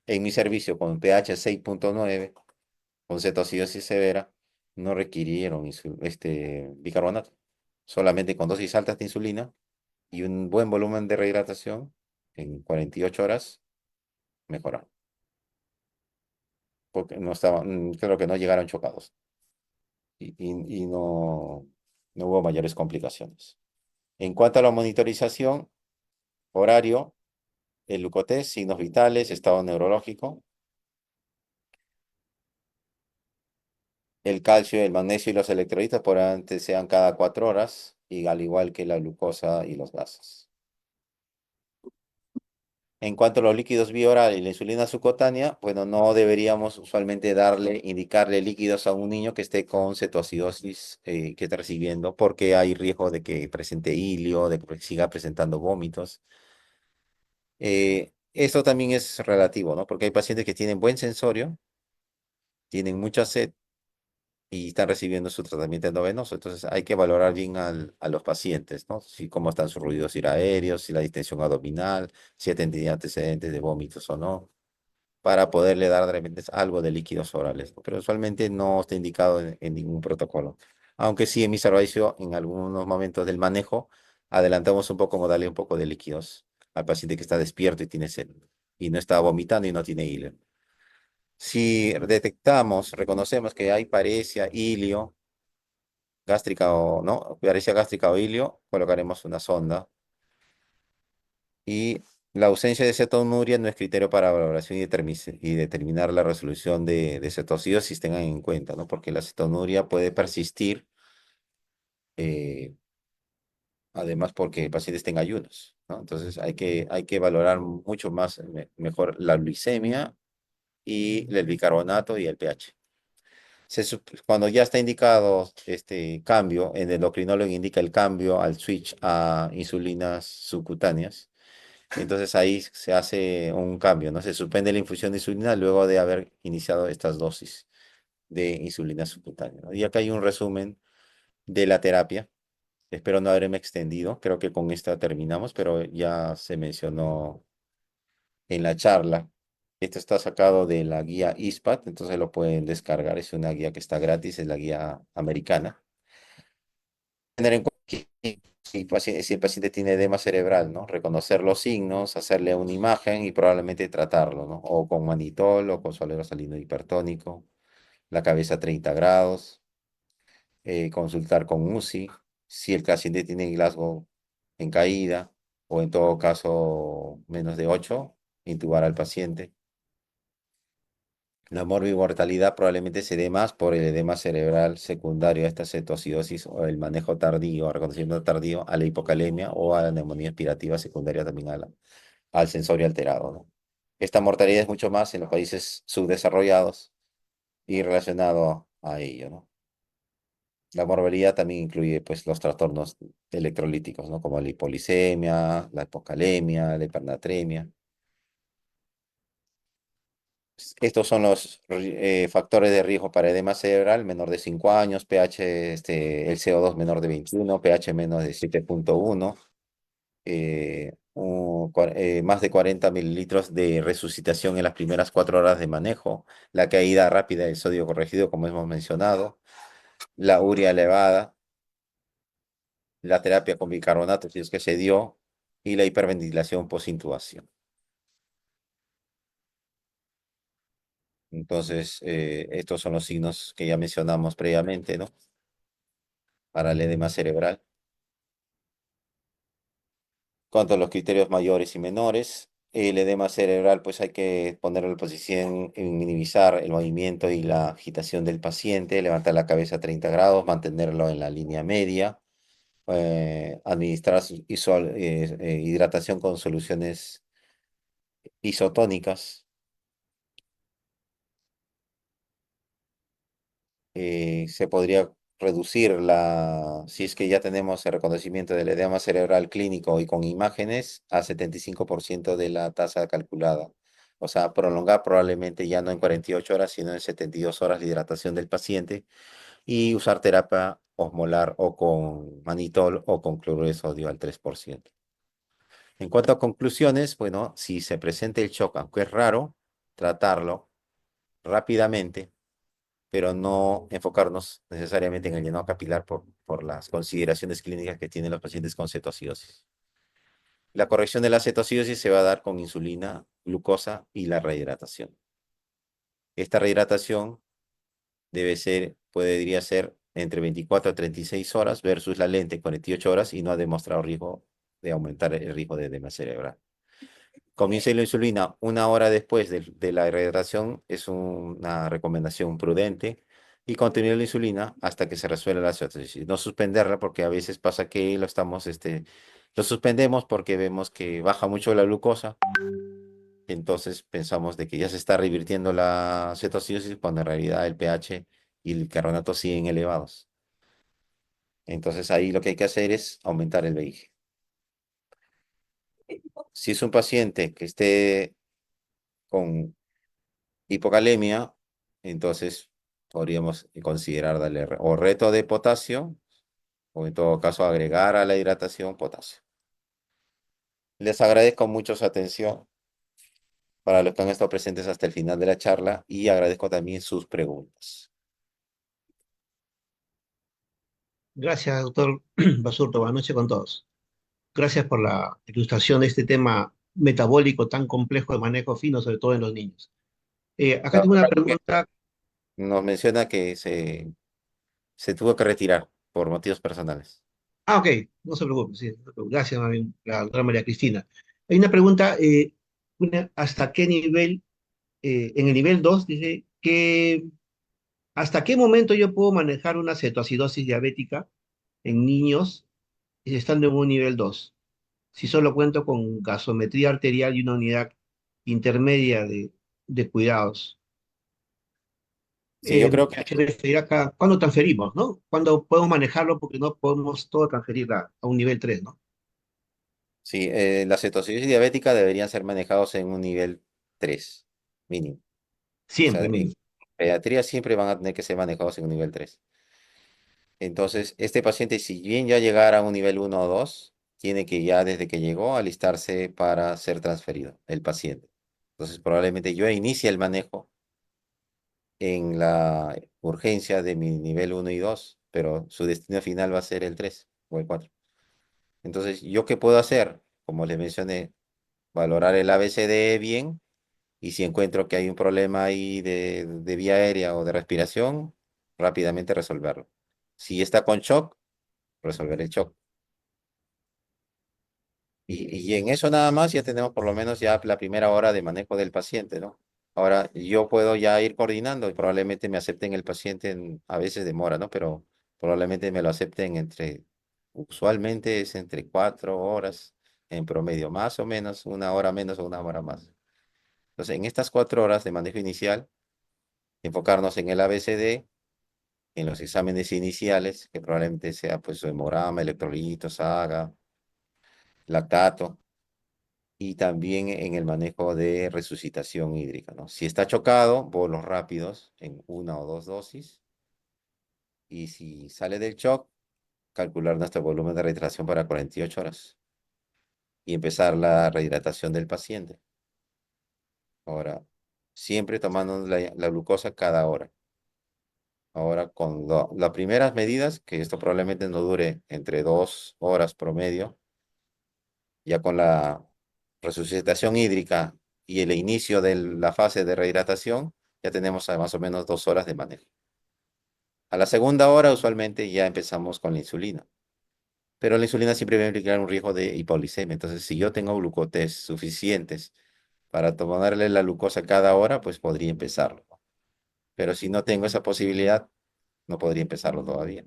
en mi servicio con pH 6.9, con cetoacidosis severa, no requirieron bicarbonato. Solamente con dosis altas de insulina y un buen volumen de rehidratación, en 48 horas mejoraron. Porque no estaban, creo que no llegaron chocados y no hubo mayores complicaciones. En cuanto a la monitorización, horario, el glucotest, signos vitales, estado neurológico, el calcio, el magnesio y los electrolitos probablemente sean cada 4 horas, y al igual que la glucosa y los gases. En cuanto a los líquidos vía oral y la insulina subcutánea, bueno, no deberíamos usualmente indicarle líquidos a un niño que esté con cetoacidosis, que está recibiendo, porque hay riesgo de que presente hilio, de que siga presentando vómitos. Esto también es relativo, ¿no? Porque hay pacientes que tienen buen sensorio, tienen mucha sed y están recibiendo su tratamiento endovenoso. Entonces hay que valorar bien a los pacientes, ¿no? Si cómo están sus ruidos aéreos, si la distensión abdominal, si ha tenido antecedentes de vómitos o no, para poderle dar de repente algo de líquidos orales, ¿no? Pero usualmente no está indicado en ningún protocolo. Aunque sí en mi servicio, en algunos momentos del manejo, adelantamos un poco como darle un poco de líquidos al paciente que está despierto y tiene sed, y no está vomitando y no tiene hilo. Si detectamos, reconocemos que hay paresia, hilio, gástrica o no, paresia gástrica o hilio, colocaremos una sonda. Y la ausencia de cetonuria no es criterio para valoración y determinar la resolución de cetoacidosis, tengan en cuenta, ¿no? Porque la cetonuria puede persistir, eh, además porque el paciente está en ayunos, ¿no? Entonces hay que valorar mucho más, mejor la glicemia y el bicarbonato y el pH. Cuando ya está indicado este cambio, en el endocrinólogo indica el cambio al switch a insulinas subcutáneas. Entonces ahí se hace un cambio, ¿no? Se suspende la infusión de insulina luego de haber iniciado estas dosis de insulina subcutánea, ¿no? Y acá hay un resumen de la terapia. Espero no haberme extendido. Creo que con esta terminamos, pero ya se mencionó en la charla. Esto está sacado de la guía ISPAT, entonces lo pueden descargar. Es una guía que está gratis, es la guía americana. Tener en cuenta que si el paciente tiene edema cerebral, ¿no? Reconocer los signos, hacerle una imagen y probablemente tratarlo, ¿no? O con manitol o con suero salino hipertónico, la cabeza a 30 grados, consultar con UCI, si el paciente tiene Glasgow en caída o en todo caso menos de 8, intubar al paciente. La morbimortalidad probablemente se dé más por el edema cerebral secundario a esta cetoacidosis o el manejo tardío, reconocimiento tardío a la hipocalemia o a la neumonía aspirativa secundaria también al sensorio alterado, ¿no? Esta mortalidad es mucho más en los países subdesarrollados y relacionado a ello, ¿no? La morbilidad también incluye pues los trastornos electrolíticos, ¿no? Como la hipolisemia, la hipocalemia, la hipernatremia. Estos son los factores de riesgo para edema cerebral: menor de 5 años, pH, el CO2 menor de 21, pH menos de 7.1, más de 40 mililitros de resucitación en las primeras 4 horas de manejo, la caída rápida del sodio corregido, como hemos mencionado, la urea elevada, la terapia con bicarbonato, si es que se dio, y la hiperventilación posintubación. Entonces, estos son los signos que ya mencionamos previamente, ¿no? Para el edema cerebral. Cuanto a los criterios mayores y menores, el edema cerebral, pues hay que ponerlo en posición en minimizar el movimiento y la agitación del paciente, levantar la cabeza a 30 grados, mantenerlo en la línea media, administrar hidratación con soluciones isotónicas. Se podría reducir si es que ya tenemos el reconocimiento del edema cerebral clínico y con imágenes, a 75% de la tasa calculada. O sea, prolongar probablemente ya no en 48 horas, sino en 72 horas la hidratación del paciente y usar terapia osmolar o con manitol o con cloruro de sodio al 3%. En cuanto a conclusiones, bueno, si se presenta el shock, aunque es raro, tratarlo rápidamente, pero no enfocarnos necesariamente en el llenado capilar por las consideraciones clínicas que tienen los pacientes con cetoacidosis. La corrección de la cetoacidosis se va a dar con insulina, glucosa y la rehidratación. Esta rehidratación podría ser entre 24 a 36 horas versus la lente 48 horas y no ha demostrado riesgo de aumentar el riesgo de edema cerebral. Comienza la insulina 1 hora después de la rehidratación, es una recomendación prudente, y continuar la insulina hasta que se resuelva la cetosis. No suspenderla porque a veces pasa que lo suspendemos porque vemos que baja mucho la glucosa, entonces pensamos de que ya se está revirtiendo la cetosis cuando en realidad el pH y el carbonato siguen elevados. Entonces ahí lo que hay que hacer es aumentar el VIG. Si es un paciente que esté con hipocalemia, entonces podríamos considerar darle o reto de potasio o en todo caso agregar a la hidratación potasio. Les agradezco mucho su atención para los que han estado presentes hasta el final de la charla y agradezco también sus preguntas. Gracias, doctor Basurto. Buenas noches con todos. Gracias por la ilustración de este tema metabólico tan complejo de manejo fino, sobre todo en los niños. Acá La tengo una doctora Luque pregunta. nos menciona que se tuvo que retirar por motivos personales. Ah, ok, no se preocupe, sí, no se preocupe. Gracias, más bien, la doctora María Cristina. Hay una pregunta, ¿hasta qué nivel, en el nivel 2 dice que, ¿hasta qué momento yo puedo manejar una cetoacidosis diabética en niños estando en un nivel 2? Si solo cuento con gasometría arterial y una unidad intermedia de cuidados. Sí, yo creo que Hay que referir acá, ¿cuándo transferimos, no? ¿Cuándo podemos manejarlo? Porque no podemos todo transferir a un nivel 3, ¿no? sí, la cetosis diabética deberían ser manejados en un nivel 3 mínimo. O sea, Siempre, en mínimo. pediatría siempre van a tener que ser manejados en un nivel 3. Entonces, este paciente, si bien ya llegara a un nivel 1 o 2, tiene que ya desde que llegó alistarse para ser transferido, el paciente. Entonces, probablemente yo inicie el manejo en la urgencia de mi nivel 1 y 2, pero su destino final va a ser el 3 o el 4. Entonces, ¿yo qué puedo hacer? Como les mencioné, valorar el ABCD bien, y si encuentro que hay un problema ahí de vía aérea o de respiración, rápidamente resolverlo. Si está con shock, resolver el shock. Y en eso nada más ya tenemos por lo menos ya la primera hora de manejo del paciente, ¿no? Ahora yo puedo ya ir coordinando y probablemente me acepten el paciente, a veces demora, ¿no? Pero probablemente me lo acepten usualmente es entre 4 horas en promedio, más o menos, 1 hora menos o 1 hora más. Entonces, en estas 4 horas de manejo inicial, enfocarnos en el ABCD, en los exámenes iniciales, que probablemente sea pues su hemograma, electrolitos, saga, lactato, y también en el manejo de resucitación hídrica, ¿no? Si está chocado, bolos rápidos en 1 o 2 dosis, y si sale del shock, calcular nuestro volumen de rehidratación para 48 horas. y empezar la rehidratación del paciente. Ahora, siempre tomando la glucosa cada hora. Ahora, con las primeras medidas, que esto probablemente no dure entre 2 horas promedio, ya con la resucitación hídrica y el inicio de la fase de rehidratación, ya tenemos más o menos 2 horas de manejo. A la segunda hora, usualmente ya empezamos con la insulina, pero la insulina siempre va a implicar un riesgo de hipoglicemia. Entonces, si yo tengo glucotés suficientes para tomarle la glucosa cada hora, pues podría empezarlo. Pero si no tengo esa posibilidad, no podría empezarlo todavía.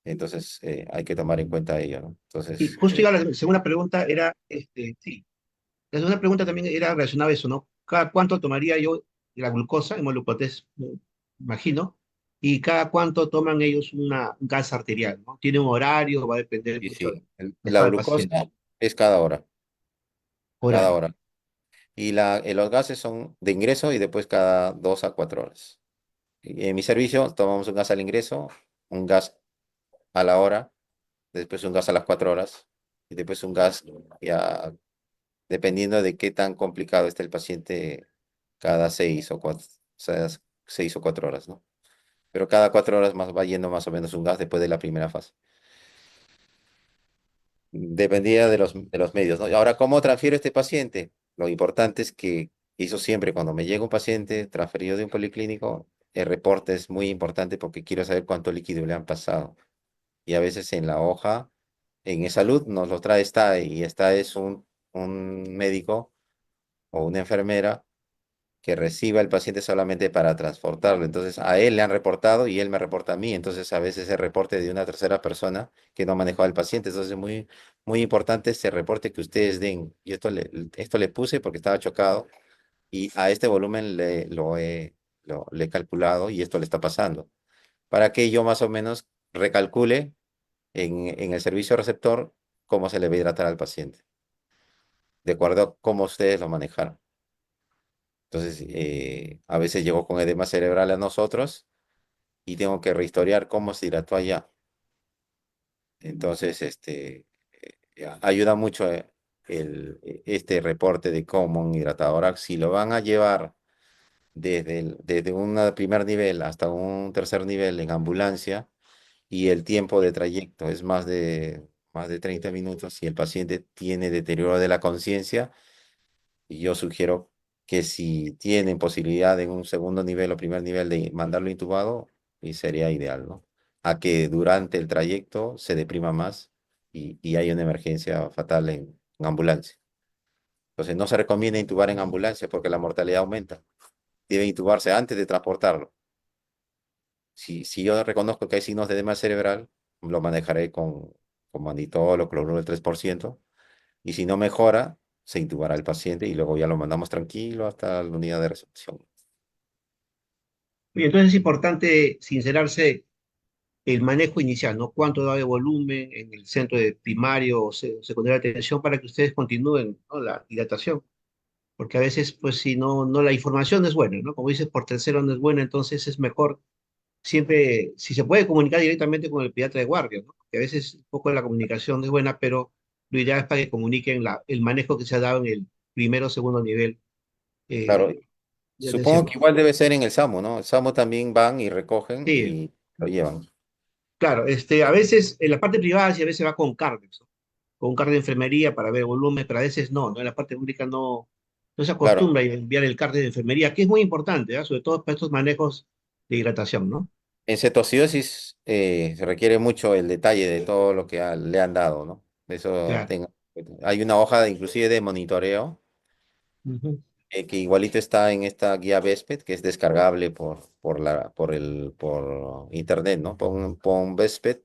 Entonces, hay que tomar en cuenta ello, ¿no? Y Entonces, justo ya la segunda pregunta era, sí, la segunda pregunta también era relacionada a eso, ¿no? ¿Cada cuánto tomaría yo la glucosa, hemoglucotés, imagino? ¿Y cada cuánto toman ellos un gas arterial, ¿no? ¿Tiene un horario? Va a depender y mucho del sí, la estado del paciente. glucosa es cada hora, cada Horario. hora. Y los gases son de ingreso y después cada 2 a 4 horas. Y en mi servicio tomamos un gas al ingreso, un gas a la hora, después un gas a las 4 horas y después un gas ya dependiendo de qué tan complicado esté el paciente cada 6 o 4 horas, ¿no? Pero cada 4 horas más va yendo más o menos un gas después de la primera fase. Dependía de los medios, ¿no? Y ahora, ¿cómo transfiero este paciente? Lo importante es que eso siempre, cuando me llega un paciente transferido de un policlínico, el reporte es muy importante porque quiero saber cuánto líquido le han pasado. Y a veces en la hoja, en salud, nos lo trae esta y esta es un médico o una enfermera que reciba el paciente solamente para transportarlo. Entonces a él le han reportado y él me reporta a mí. Entonces a veces el reporte de una tercera persona que no manejó al paciente. Entonces es muy, muy importante ese reporte que ustedes den. Y esto le puse porque estaba chocado y a este volumen le he calculado y esto le está pasando. Para que yo más o menos recalcule en el servicio receptor cómo se le va a hidratar al paciente, de acuerdo a cómo ustedes lo manejaron. Entonces, a veces llegó con edema cerebral a nosotros y tengo que rehistoriar cómo se hidrató allá. Entonces, ayuda mucho este reporte de cómo un hidratador. Ahora, si lo van a llevar desde un primer nivel hasta un tercer nivel en ambulancia y el tiempo de trayecto es más de 30 minutos y el paciente tiene deterioro de la conciencia, y yo sugiero que si tienen posibilidad en un segundo nivel o primer nivel de mandarlo intubado, y sería ideal, ¿no? A que durante el trayecto se deprima más y hay una emergencia fatal en ambulancia. Entonces no se recomienda intubar en ambulancia porque la mortalidad aumenta. Debe intubarse antes de transportarlo. Si yo reconozco que hay signos de edema cerebral, lo manejaré con mannitol o cloruro del 3%. Y si no mejora, se intubará el paciente y luego ya lo mandamos tranquilo hasta la unidad de recepción. Y entonces es importante sincerarse el manejo inicial, ¿no? Cuánto da de volumen en el centro de primario o secundaria de atención para que ustedes continúen, ¿no? La hidratación. Porque a veces, pues, si no, la información no es buena, ¿no? Como dices, por tercero no es buena, entonces es mejor siempre, si se puede comunicar directamente con el pediatra de guardia, ¿no? Porque a veces un poco la comunicación no es buena, pero lo ideal es para que comuniquen el manejo que se ha dado en el primero o segundo nivel Claro, eh, de supongo atención. que igual debe ser en el SAMU, ¿no? El SAMU también van y recogen Sí, y lo llevan. claro, a veces en la parte privada sí a veces va con cardios, ¿no? Con un cardio de enfermería para ver volumen, pero a veces no, ¿no? En la parte pública no se Claro, acostumbra a enviar el cardio de enfermería, que es muy importante, ¿ah? Sobre todo para estos manejos de hidratación, ¿no? en cetoacidosis se requiere mucho el detalle de todo lo que le han dado, ¿no? Claro. Hay una hoja inclusive de monitoreo Ujú. que igualito está en esta guía VESPED, que es descargable por internet, ¿no? Pon VESPED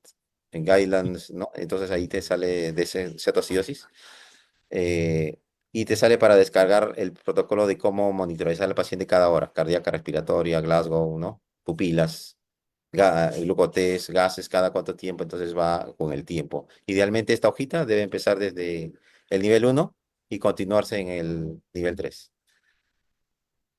en Guidelines, ¿no? Entonces ahí te sale de cetoacidosis eh, y te sale para descargar el protocolo de cómo monitorizar al paciente cada hora, cardíaca, respiratoria, Glasgow, ¿no? Pupilas, glucotés, gases, cada cuánto tiempo, entonces va con el tiempo. Idealmente esta hojita debe empezar desde el nivel 1 y continuarse en el nivel 3.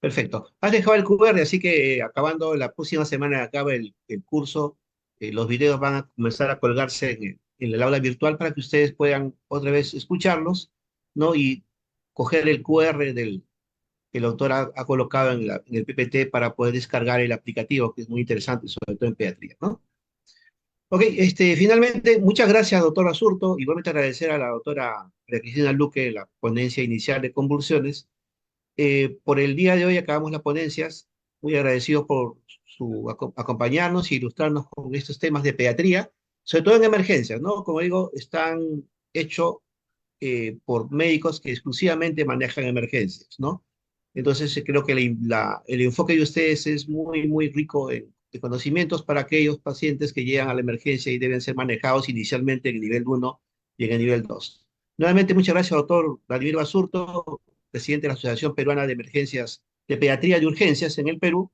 Perfecto. Has dejado el QR, así que acabando la próxima semana acaba el curso, los videos van a comenzar a colgarse en el aula virtual para que ustedes puedan otra vez escucharlos, ¿no? Y coger el QR que el autor ha colocado en el PPT para poder descargar el aplicativo, que es muy interesante, sobre todo en pediatría, ¿no? Ok, finalmente, muchas gracias, doctor Basurto. Igualmente agradecer a la doctora María Cristina Luque la ponencia inicial de convulsiones. Por el día de hoy acabamos las ponencias. Muy agradecidos por acompañarnos y ilustrarnos con estos temas de pediatría, sobre todo en emergencias, ¿no? Como digo, están hechos por médicos que exclusivamente manejan emergencias, ¿no? Entonces, creo que el enfoque de ustedes es muy, muy rico de conocimientos para aquellos pacientes que llegan a la emergencia y deben ser manejados inicialmente en el nivel 1 y en el nivel 2. Nuevamente, muchas gracias, doctor Vladimir Basurto, presidente de la Asociación Peruana de Emergencias de Pediatría de Urgencias en el Perú,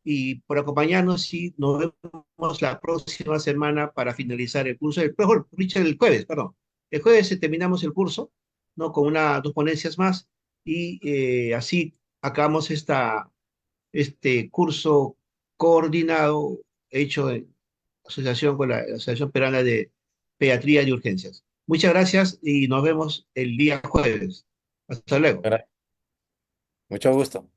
y por acompañarnos y nos vemos la próxima semana para finalizar el curso, el jueves, perdón. El jueves terminamos el curso, ¿no? Con dos ponencias más y así acabamos este curso coordinado hecho en asociación con la Asociación Peruana de Pediatría de Urgencias. Muchas gracias y nos vemos el día jueves. Hasta luego. Mucho gusto.